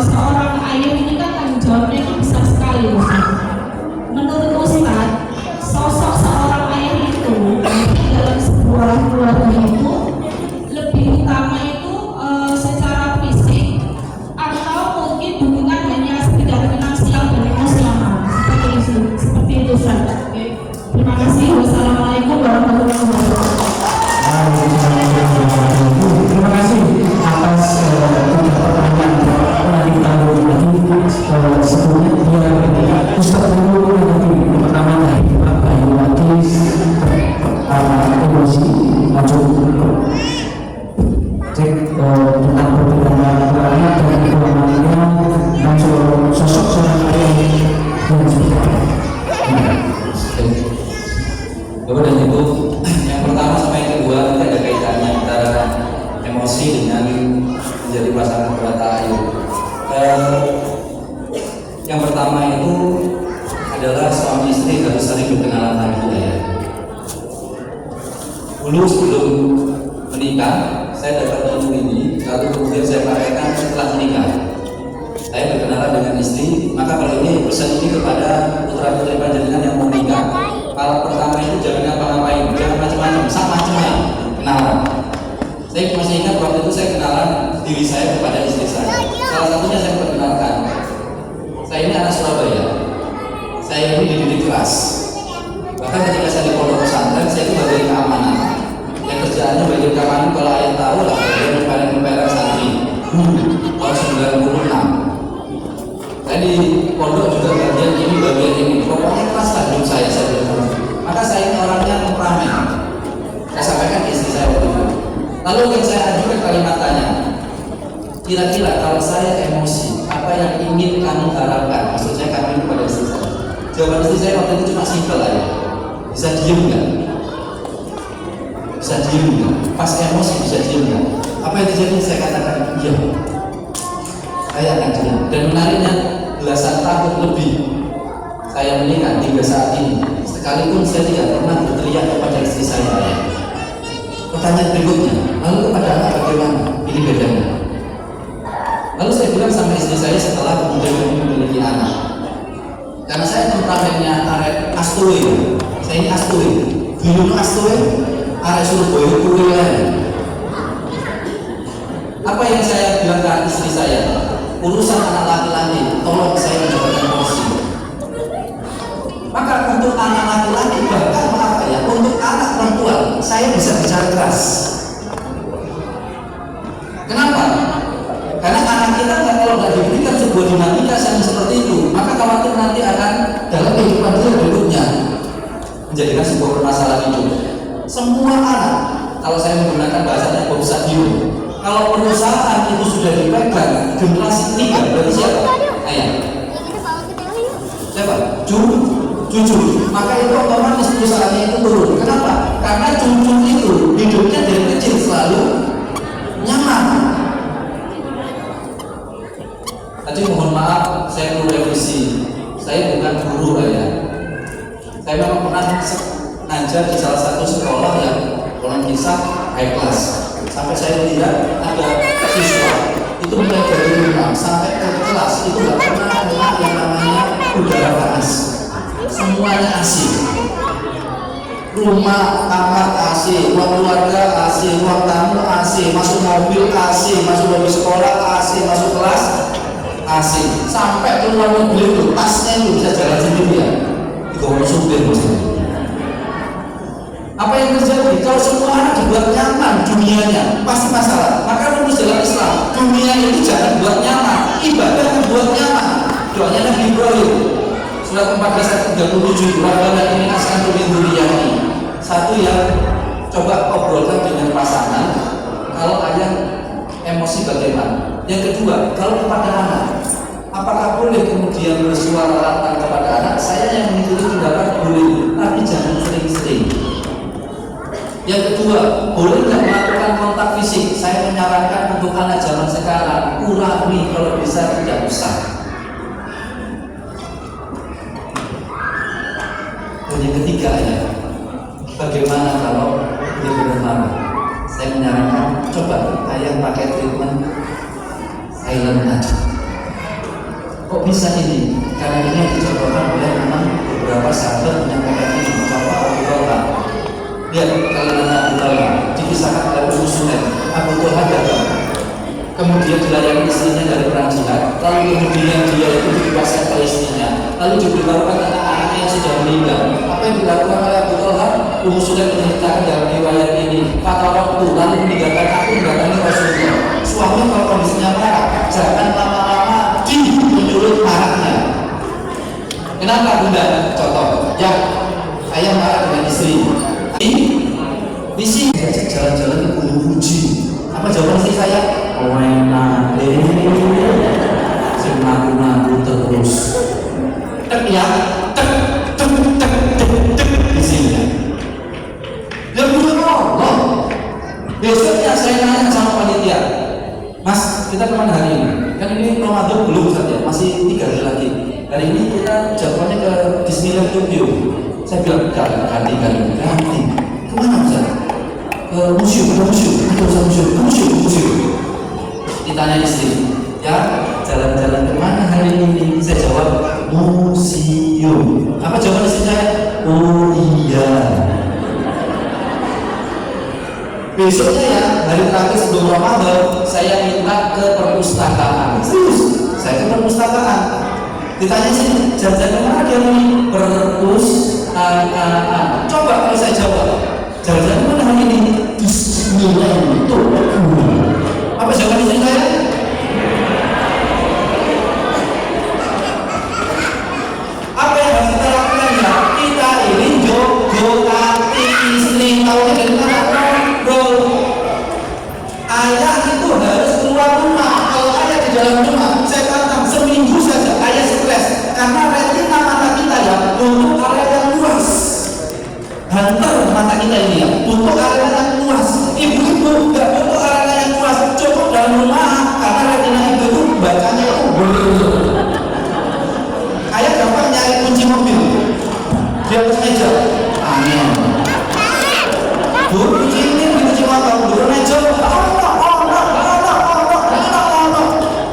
seorang ayah ini kan tanggung jawabnya itu besar sekali Ustaz. Menurut Ustaz, sosok seorang ayah itu dalam sebuah keluarga itu lebih utama itu secara fisik atau mungkin dukungan hanya sekedar finansial dan emosional seperti itu Ustaz. Oke. Terima kasih. Wassalamualaikum warahmatullahi wabarakatuh. Terima kasih atas pertanyaan. Nanti kita lagi sebelumnya dia Ustaz dulu nanti pertama dari apa yang lagi emosi lanjut cek tentang perbedaan anak dan keluarganya lanjut sosok seorang ayah yang seperti Kemudian itu yang pertama sama yang kedua itu ada kaitannya antara emosi dengan menjadi pasangan bermata air. Yang pertama itu adalah suami istri harus saling berkenalan lagi ya. Dulu sebelum menikah saya dapat ilmu ini, lalu kemudian saya praktekkan setelah menikah. Saya berkenalan dengan istri, maka kalau ini pesan ini kepada putra-putri panjenengan yang mau menikah. Kalau pertama itu jangan ngapa-ngapain, jangan macam-macam, sama macam kenalan. Saya masih ingat waktu itu saya kenalan diri saya kepada istri saya. Salah satunya saya perkenalkan, saya ini anak Surabaya. Saya ini dididik keras. Bahkan ketika saya di pondok pesantren, saya itu bagian keamanan. Yang kerjaannya bagian keamanan kalau ayah tahu lah, bagian memperek santri. Tahun 96. Saya di pondok juga bagian ini. Pokoknya keras lah hidup saya bilang. Maka saya ini orangnya pemeramen. Saya sampaikan ke istri saya waktu itu. Lalu yang saya ajukan kalimat tanya, kira-kira kalau saya emosi, apa yang ingin kamu harapkan? Maksud saya kami itu pada istri saya. Jawaban istri saya waktu itu cuma simpel aja. Bisa diem nggak? Bisa diem nggak? Pas emosi bisa diem nggak? Apa yang terjadi? Saya katakan iya, saya akan diem. Dan menariknya belasan tahun lebih saya menikah hingga saat ini, sekalipun saya tidak pernah berteriak kepada istri saya. Pertanyaan berikutnya, lalu kepada anak bagaimana? Ini bedanya. Lalu saya bilang sama istri saya setelah kemudian memiliki anak, karena saya temperamennya arek astoe, saya ini astoe, dulu astoe, arek Surabaya kuliah. Apa yang saya bilang ke istri saya? Urusan anak laki-laki, tolong saya menjawabkan porsi. Maka untuk anak laki-laki, bahkan apa ya, untuk anak perempuan, saya bisa bicara keras. Kenapa? Karena anak kita kalau nggak diberikan sebuah dinamika yang seperti itu, maka khawatir nanti akan dalam kehidupan dia berikutnya menjadikan sebuah permasalahan hidup. Semua anak, kalau saya menggunakan bahasanya Bob Sadio, kalau perusahaan itu sudah dipegang generasi ketiga, berarti siapa? Ayah. Siapa? Cucu. Maka itu otomatis perusahaannya itu turun. Kenapa? Karena cucu itu hidupnya dari kecil selalu nyaman. Tadi mohon maaf, saya perlu revisi. Saya bukan guru ya. Saya memang pernah ngajar di salah satu sekolah yang konon kisah high class. Sampai saya lihat ada siswa itu mulai dari rumah sampai ke kelas itu nggak pernah kena yang namanya udara panas. Semuanya AC. Rumah, kamar AC, ruang keluarga AC, ruang tamu AC, masuk mobil AC, masuk mobil sekolah AC, masuk kelas AC. Sampai keluar mobil itu tasnya itu bisa jalan sendiri ya. Dibawa supir maksudnya. Apa yang terjadi? Kalau semua anak dibuat nyaman dunianya, pasti masalah. Maka rumus dalam Islam, dunia itu jangan buat nyaman, ibadah yang buat nyaman. Doanya Nabi Ibrahim, surat 14 ayat 37, Rabbana inni askantu min dzurriyyati. Satu yang coba obrolkan dengan pasangan, kalau ayah emosi bagaimana. Yang kedua, kalau kepada anak, apakah boleh kemudian bersuara lantang kepada anak? Saya yang mengikuti pendapat boleh, tapi jangan sering-sering. Yang kedua, boleh nggak melakukan kontak fisik? Saya menyarankan untuk anak zaman sekarang kurangi, kalau bisa tidak usah. Dan yang ketiga ya, bagaimana kalau benar-benar marah? Saya menyarankan coba ayah pakai treatment silent aja. Kok bisa ini? Karena ini yang dicontohkan oleh memang beberapa sahabat menyampaikan ini. Contoh Abu Talha. Lihat kalian Abu Talha dikisahkan oleh Ummu Sulaim. Abu Talha datang, kemudian dilayani istrinya dari perang jihad, lalu kemudian dia itu dikuasai oleh istrinya, lalu diberitahukan tentang anaknya yang sudah meninggal. Apa yang dilakukan oleh Abu Talha? Ummu Sulaim menceritakan dalam riwayat ini, kata waktu lalu meninggalkan aku mendatangi Rasulullah. Suami kalau kondisinya marah, jangan lama-lama menyulut marahnya. Kenapa bunda? Contoh, ya ayah marah dengan istri. Di sini diajak jalan-jalan ke Gunung Fuji. Apa jawaban istri saya? Enak deh, ngaku-ngaku terus. Tek ya, tek di sini. Dia bilang Allah. Besoknya saya nanya sama panitia, Mas, kita kemana hari ini? Kan ini Ramadan belum saja, masih 3 hari lagi. Hari ini kita jadwalnya ke Disneyland Tokyo. Saya bilang ganti. Kemana Ustaz? Ke museum. Ditanya istri, ya jalan-jalan kemana hari ini? Saya jawab museum. Apa jawaban istri saya? Oh iya. Besoknya ya, hari terakhir sebelum Ramadan, saya minta ke perpustakaan. Serius, saya ke perpustakaan. Ditanya sih, jalan-jalan kemana dia ini? Perpustakaan. Coba kalau saya jawab, jalan-jalan kemana hari ini? Disneyland Tokyo. Apa jawaban istri saya? Apa yang harus kita lakukan ya? Kita ini jogo-kati istri, tahunya dari mana? Ayah itu harus keluar rumah. Kalau ayah di dalam rumah, saya katakan seminggu saja ayah stres karena retina mata kita ya untuk area yang luas. Hantar mata kita ini ya, butuh area yang luas. Ibu-ibu nggak butuh area yang luas, cukup dalam rumah, karena retina ibu itu bacanya itu ayah gampang nyari kunci mobil di atas meja, aneh. Bu, kunci ini kunci motor, dulu meja,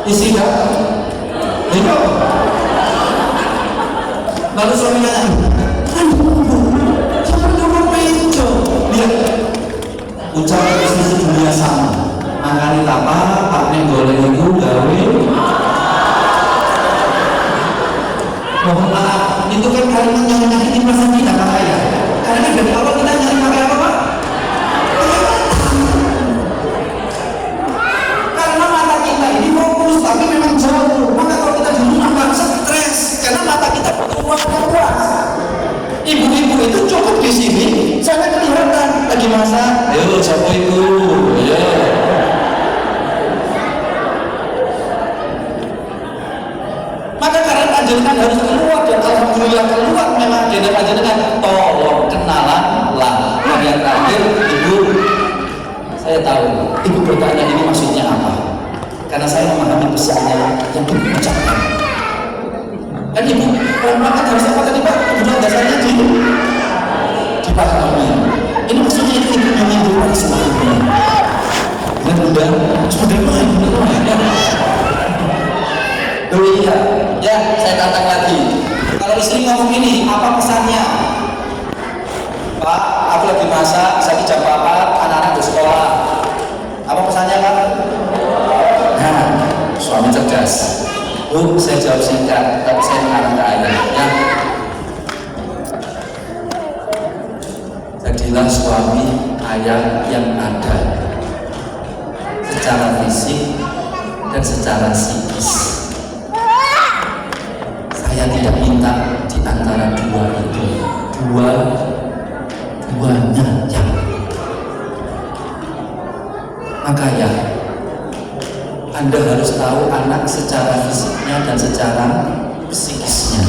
isi gak? Itu. Lalu suami nanya, lihat ucapan istri dunia sama makanya apa Pak Neng boleh itu gawe mohon maaf itu kan kalimat yang menyakiti perasaan kita Pak Ayah karena dari awal kita nyari pakai apa Pak? Karena mata kita ini fokus tapi memang jauh maka kalau kita di rumah Pak stres karena mata kita bertumbuh puas. Ibu-ibu itu cukup di sini, sangat kelihatan lagi masak. Ayo siapa itu? Ya. Maka karena panjenengan harus keluar dan alhamdulillah keluar memang dengan panjenengan tolong kenalan lah. Yang terakhir ibu, saya tahu ibu bertanya ini maksudnya apa? Karena saya memahami pesannya yang ibu ucapkan. Kan ibu perempuan harus apa tadi Pak? Kemudian dasarnya dipahami. Ini maksudnya itu ibu menyinggung pada semua ibu. Dan sudah main. Oh iya, ya saya tantang lagi. Kalau istri ngomong ini, apa pesannya? Pak, aku lagi masak, saya jam 4, anak-anak di sekolah. Apa pesannya Pak? Nah, suami cerdas. Bu, saya jawab singkat, tapi saya mengarah ke ayah ya. Jadilah suami ayah yang ada secara fisik dan secara psikis. Saya tidak minta di antara dua itu, duanya yang. Maka ya, Anda harus tahu anak secara fisiknya dan secara psikisnya.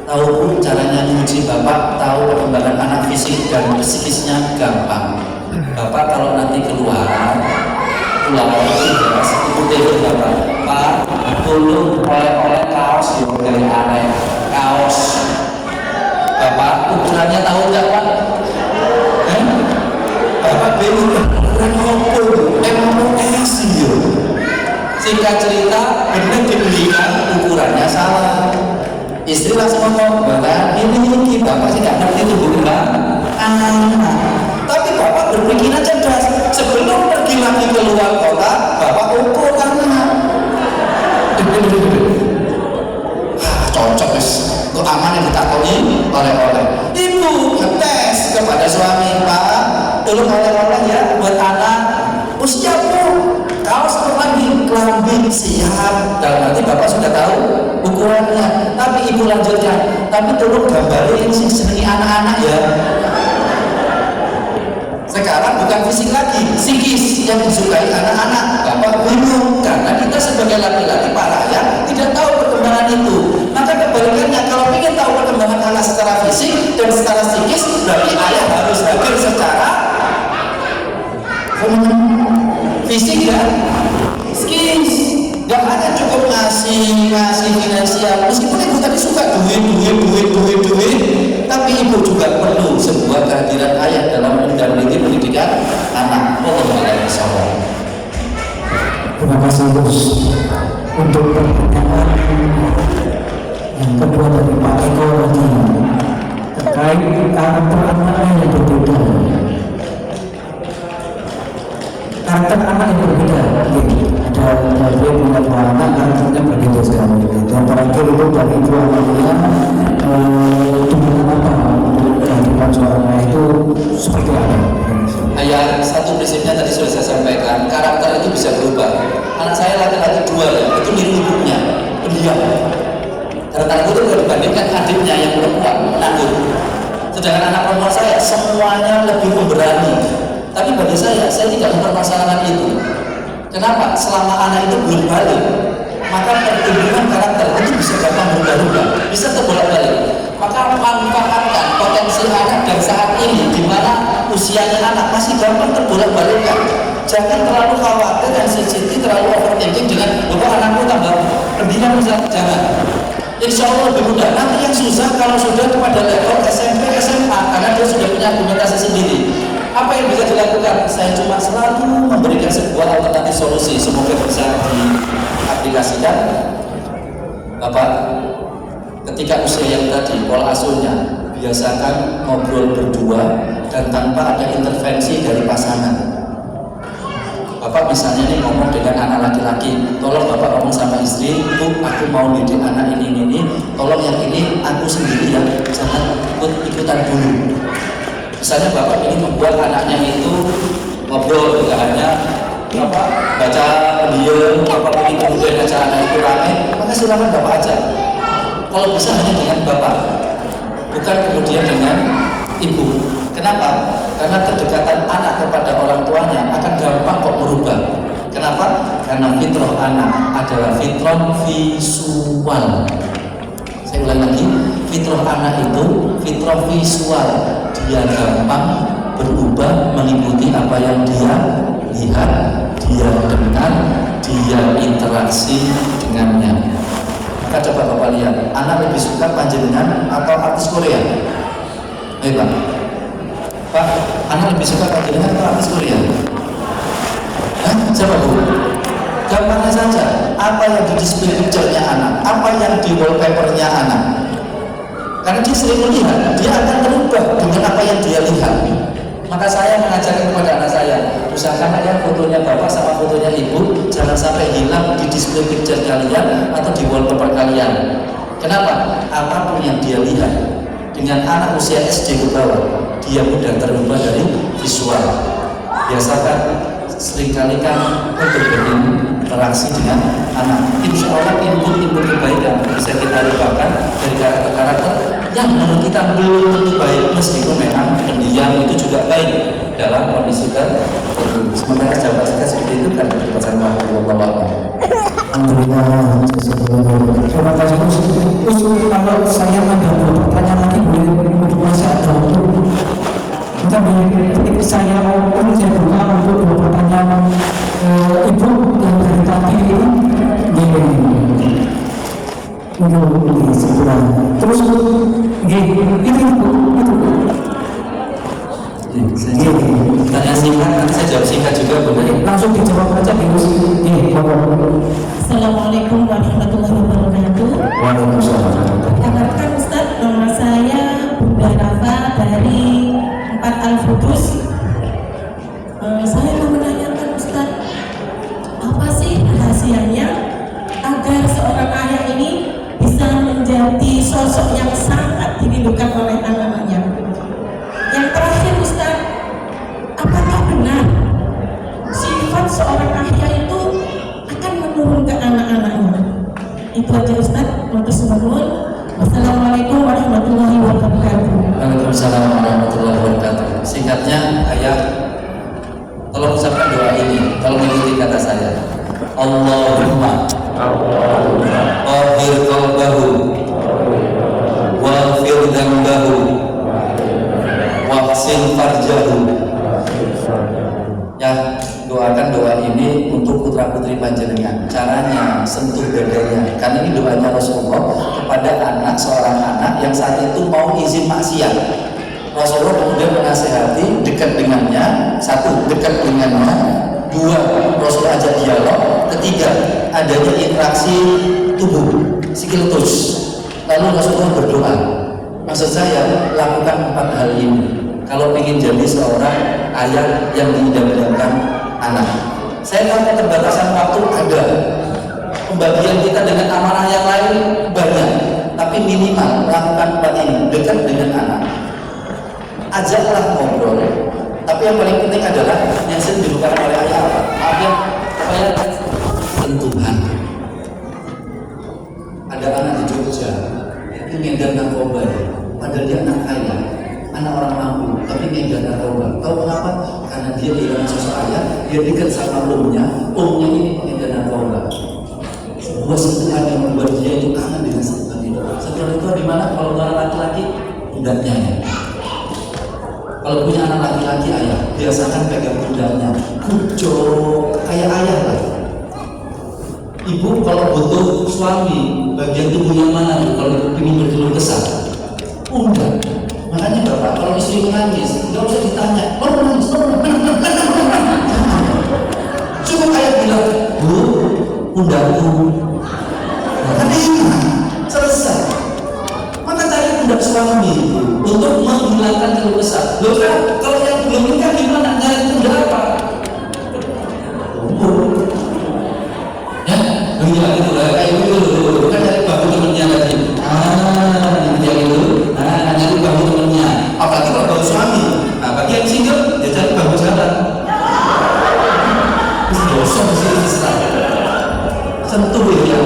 Tahu pun caranya menguji Bapak, tahu perkembangan anak fisik dan psikisnya gampang. Bapak kalau nanti keluar ikuti Bapak. Pak, tolong oleh kaos dari aneh kaos. Bapak ukurannya tahu nggak Pak? Bapak bingung ukuran apa? Emang kasih yo. Singkat cerita, benar dibelikan ukurannya salah. Istri langsung ngomong, Bapak ini Bapak sih nggak ngerti tubuh kembang anak. Tapi Bapak berpikiran cerdas. Sebelum pergi lagi keluar kota, Bapak ukur anak. Cocok guys, untuk aman yang ditakoni oleh-oleh. Ibu ngetes kepada suami, Pak, tolong oleh-oleh ya buat anak. Usia Bu, kaos lagi kelambi siap. Dan nanti Bapak sudah tahu ukurannya. Tapi Ibu lanjutkan, tapi tolong gambarin sih senengi anak-anak ya. Sekarang bukan fisik lagi, psikis yang disukai anak-anak. Bapak bingung karena kita sebagai laki-laki para ayah tidak tahu perkembangan itu. Maka kebalikannya, kalau ingin tahu perkembangan anak secara fisik dan secara psikis, berarti ayah harus hadir secara fisik dan psikis. Gak hanya cukup ngasih finansial. Meskipun ibu tadi suka duit, tapi ibu juga perlu sebuah kehadiran ayah dalam mendampingi pendidikan anak. Terima kasih Gus untuk pertanyaan yang kedua dari Pak Eko tadi terkait karakter anak yang berbeda. Karakter anak yang berbeda, ada dia punya dua anak karakternya berbeda sekali. Dan terakhir itu dari ibu anaknya dengan apa kehadiran seorang ayah itu seperti apa? Ayah, satu prinsipnya tadi sudah saya sampaikan, karakter itu bisa berubah. Anak saya laki-laki dua ya, itu niru ibunya, pendiam. Karena takut itu dibandingkan adiknya yang perempuan, takut. Sedangkan anak perempuan saya semuanya lebih memberani. Tapi bagi saya tidak mempermasalahkan itu. Kenapa? Selama anak itu belum balik, maka pertumbuhan karakter itu bisa gampang berubah-ubah, bisa terbolak-balik. Maka manfaatkan potensi gampang terbolak-balikkan. Jangan terlalu khawatir dan sensitif, terlalu overthinking dengan bahwa anakku tambah pendidikan misalnya, jangan. Insya Allah lebih mudah. Nanti yang susah kalau sudah pada level SMP, SMA, karena dia sudah punya argumentasi sendiri. Apa yang bisa dilakukan? Saya cuma selalu memberikan sebuah alternatif solusi, semoga bisa diaplikasikan. Bapak, ketika usia yang tadi, pola asuhnya biasakan ngobrol berdua dan tanpa ada intervensi dari pasangan. Bapak misalnya nih ngomong dengan anak laki-laki, tolong Bapak ngomong sama istri, Bu, aku mau didik anak ini, tolong yang ini aku sendiri ya, jangan ikut-ikutan dulu. Misalnya Bapak ingin membuat anaknya itu ngobrol, tidak hanya baca dia, Bapak ingin kemudian acara anak itu rame, maka silakan Bapak ajak. Kalau bisa hanya dengan Bapak, bukan kemudian dengan Ibu. Kenapa? Karena kedekatan anak kepada orang tuanya akan gampang kok merubah. Kenapa? Karena fitrah anak adalah fitrah visual. Saya ulang lagi, fitrah anak itu fitrah visual. Dia gampang berubah mengikuti apa yang dia lihat, dia dengar, dia interaksi dengannya. Maka coba Bapak lihat, anak lebih suka panjenengan atau artis Korea? Ayo Pak. Pak, anak lebih suka panjenengan atau artis Korea? Hah? Siapa Bu? Gampangnya saja, apa yang di display picture-nya anak, apa yang di wallpaper-nya anak. Karena dia sering melihat, dia akan terubah dengan apa yang dia lihat. Maka saya mengajarkan kepada anak saya, usahakan ya fotonya bapak sama fotonya ibu jangan sampai hilang di display picture kalian atau di wallpaper kalian. Kenapa? Apapun yang dia lihat dengan anak usia SD ke bawah, dia mudah terubah dari visual. Biasakan seringkali kan untuk berinteraksi dengan anak. Insya Allah input kebaikan bisa kita lupakan dari karakter-karakter yang menurut kita belum tentu baik, meskipun memang pendiam itu juga baik dalam kondisi tertentu. Sementara jawaban saya seperti itu kan berpasangan Allah. Alhamdulillah. Terima kasih. Terus kalau saya ada pertanyaan lagi untuk masyarakat kita ketika saya mau saya buka untuk pertanyaan ibu yang dari tadi itu segera terus Tanya singkat, nanti saya jawab singkat juga boleh. langsung dijawab aja Assalamualaikum warahmatullahi wabarakatuh. Waalaikumsalam. Perkenalkan Ustaz, nama saya Bunda Rafa dari 4 Al-Fudus. Saya mau menanyakan Ustaz, apa sih rahasianya agar seorang ayah ini bisa menjadi sosok yang sangat dirindukan oleh anak-anaknya? Yang terakhir Ustaz, apakah benar sifat seorang ayah itu akan menurun ke anak-anaknya? Itu aja Ustaz. Wassalamualaikum warahmatullahi wabarakatuh. Waalaikumsalam warahmatullahi wabarakatuh. Singkatnya, ayah, tolong ucapkan doa ini, tolong ikuti kata saya. Allahumma Tahhir qalbahu Waghfir dhanbahu Wahsin farjahu. Ya, doakan doa ini untuk putra putri panjenengan. Caranya sentuh dadanya, karena ini doanya Rasulullah kepada seorang anak yang saat itu mau izin maksiat. Rasulullah kemudian menasihati dekat dengannya, satu dekat dengannya, dua Rasulullah ajak dialog, ketiga adanya interaksi tubuh, sikletus. Lalu Rasulullah berdoa. Maksud saya lakukan 4 hal ini kalau ingin jadi seorang ayah yang diidam-idamkan anak. Saya tahu keterbatasan waktu ada, pembagian kita dengan amanah yang lain banyak, tapi minimal lakukan 4 ini, dekat dengan anak, ajaklah ngobrol. Tapi yang paling penting adalah yang sering dilupakan oleh ayah apa? Supaya sentuhan. Ada anak di Jogja itu ngedar narkoba, padahal dia anak kaya, anak orang mampu, tapi ngedar narkoba. Tahu kenapa? Karena dia kehilangan sosok ayah, dia dekat sama omnya ini ngedar narkoba. Sebuah sentuhan yang membuat dia itu kangen dengan sentuhan itu. Sentuhan itu di mana? Kalau orang laki-laki, pundaknya. Kalau punya anak laki-laki ayah, biasakan pegang pundaknya, kucuk kayak ayah lah. Ibu kalau butuh suami, bagian tubuh yang mana nih? Kalau ingin berkeluh kesah, pundak. Makanya bapak kalau istri menangis, nggak usah ditanya, oh menangis, cukup ayah bilang, bu, pundakku. Kan enak, selesai. Maka cari pundak suami untuk menghilangkan keluh kesah. Loh kan, kalau yang belum nikah gimana? Nyari pundak apa? Ya, begini gitu lah. Kayak gitu, kan nyari bahu temennya tadi. Ini dia gitu. Nyari bahu temennya. Apalagi kalau bahu suami. Nah, bagi yang single, dia cari bahu jalan. Terus dosa mesti diserah. Sentuh ya.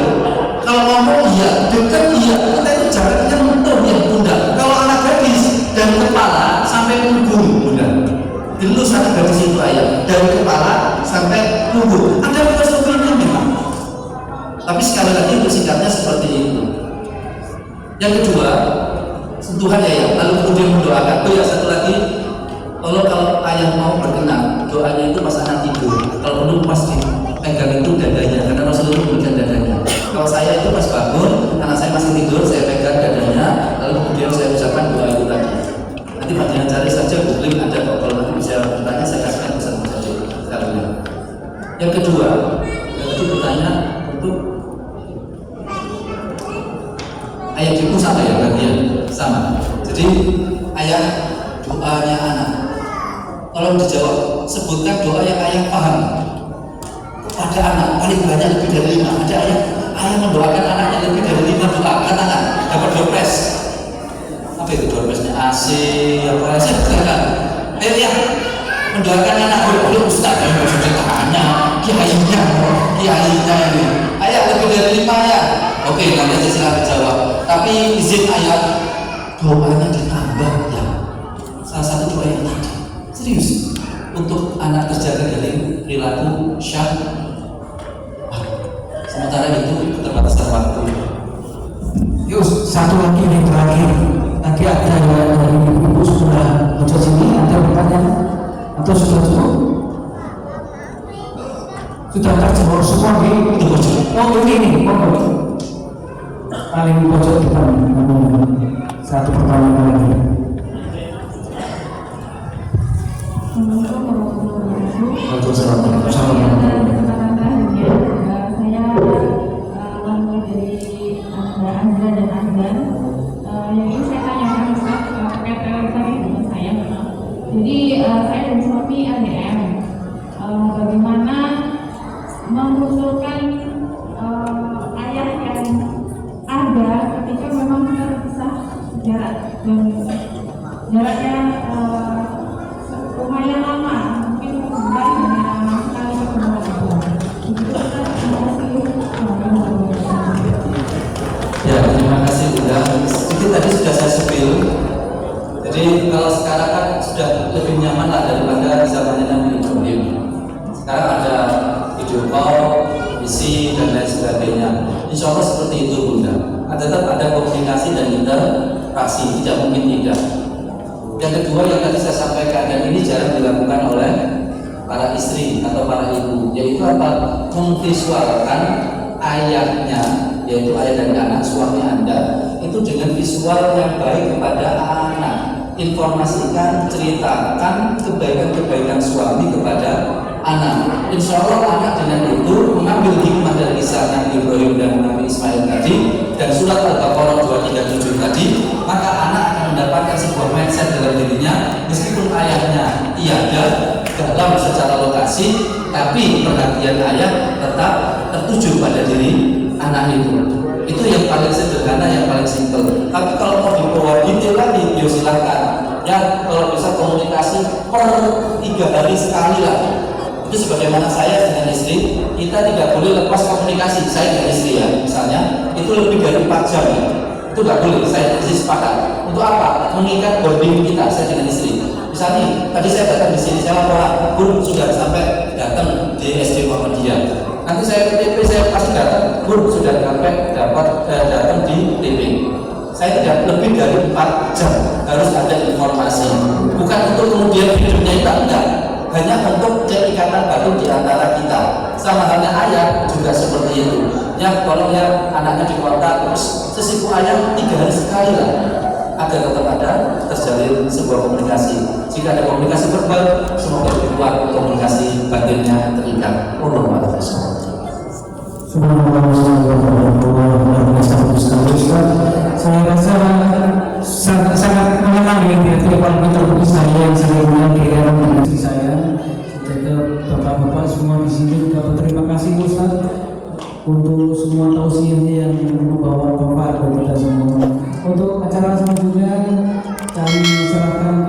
Kalau ngomong iya, dekat iya, kita itu jangan nyentuh yang pundak. Kalau anak gadis dari kepala sampai punggung pundak. Dulu anak gadis itu ayah dari kepala sampai punggung. Ada filosofinya memang. Tapi sekali lagi bersikapnya seperti itu. Yang kedua, sentuhan ayah, lalu kemudian mendoakan. Oh ya, satu lagi, kalau ayah mau berkenan, doanya itu pas anak tidur. Kalau perlu pas pegang itu dadanya, karena Rasulullah memberikan dadanya. Kalau saya itu pas bangun, anak saya masih tidur, saya pegang dadanya, lalu kemudian saya ucapkan doa itu tadi. Nanti panjenengan cari saja, googling ada kok. Kalau nanti bisa bertanya, saya kasihkan pesan saja sekalian. Yang kedua, itu bertanya untuk ayah ibu sama ya bagian sama. Jadi ayah doanya anak. Tolong dijawab, sebutkan doa yang ayah paham pada anak paling banyak lebih dari 5. Ada ayah mendoakan anaknya lebih dari 5 doa, katakan dapat doorpress. Apa itu doorpressnya? AC apa sih? Silakan. Ayo ya, mendoakan anak oleh ustaz yang sudah tanya, kiainya ini. Ayah lebih dari 5 ya. Oke, nanti aja silakan jawab. Tapi izin ayah doanya ditambah ya. Salah satu doa yang tadi serius untuk anak terjaga dari perilaku syahwat. Sementara itu keterbatasan waktu. Yuk, satu lagi yang terakhir. Nanti ada dari ibu sudah baca sini, ada pertanyaan atau sudah cukup? Sudah terjawab semua nih. Oh ini, paling pojok depan. Satu pertanyaan lagi. Jadi saya dan suami LDM, bagaimana mengusulkan ayah yang ada ketika memang kita terpisah jarak dan jaraknya lumayan lama, mungkin sebulan hanya sekali ketemu. Ya, terima kasih Bunda. Itu tadi sudah saya spill. Jadi kalau sekarang kan sudah lebih nyaman lah daripada zamannya Nabi Ibrahim. Sekarang ada video call, visi dan lain sebagainya. Insya Allah seperti itu Bunda. Tetap ada komunikasi dan interaksi, tidak mungkin tidak. Yang kedua yang tadi saya sampaikan, dan ini jarang dilakukan oleh para istri atau para ibu, yaitu apa? Memvisualkan ayahnya, yaitu ayah dan anak suami Anda, itu dengan visual yang baik kepada anak. Informasikan, ceritakan kebaikan-kebaikan suami kepada anak. Insya Allah anak dengan itu mengambil hikmah dari kisah Nabi Ibrahim dan Nabi Ismail tadi dan surat Al-Baqarah 237 tadi, maka anak akan mendapatkan sebuah mindset dalam dirinya, meskipun ayahnya tiada dalam secara lokasi, tapi perhatian ayah tetap tertuju pada diri anak itu. Itu yang paling sederhana, yang paling simpel. Tapi kalau mau dibawa detail lagi, ya silakan. Ya, kalau bisa komunikasi per 3 hari sekali lah. Itu sebagaimana saya dengan istri, kita tidak boleh lepas komunikasi. Saya dengan istri ya, misalnya, itu lebih dari 4 jam ya. Itu nggak boleh. Saya istri sepakat. Untuk apa? Mengikat bonding kita, saya dengan istri. Misalnya, tadi saya datang di sini, saya laporan, Bun sudah sampai datang di SD Muhammadiyah. Nanti saya ke TP, saya pasti datang, Bun sudah sampai datang di TP. Saya tidak lebih dari 4 jam harus ada informasi. Bukan bukan untuk kemudian hidupnya itu enggak, hanya untuk keikatan batin di antara kita. Sama halnya ayah juga seperti itu. Ya, kalau ya anaknya di kota terus sesiku ayah 3 hari sekali lah, agar tetap ada terjalin sebuah komunikasi. Jika ada komunikasi verbal, semoga kuat komunikasi batinnya terikat. Wallahu a'lam bishawab. Saya rasa sangat mengenal ya tiap interview saya yang saya bilang di dalam diskusi saya. Jadi bapak-bapak semua di sini juga berterima kasih Ustaz untuk semua tausiahnya yang membawa bapak dan kita semua. Untuk acara selanjutnya kami serahkan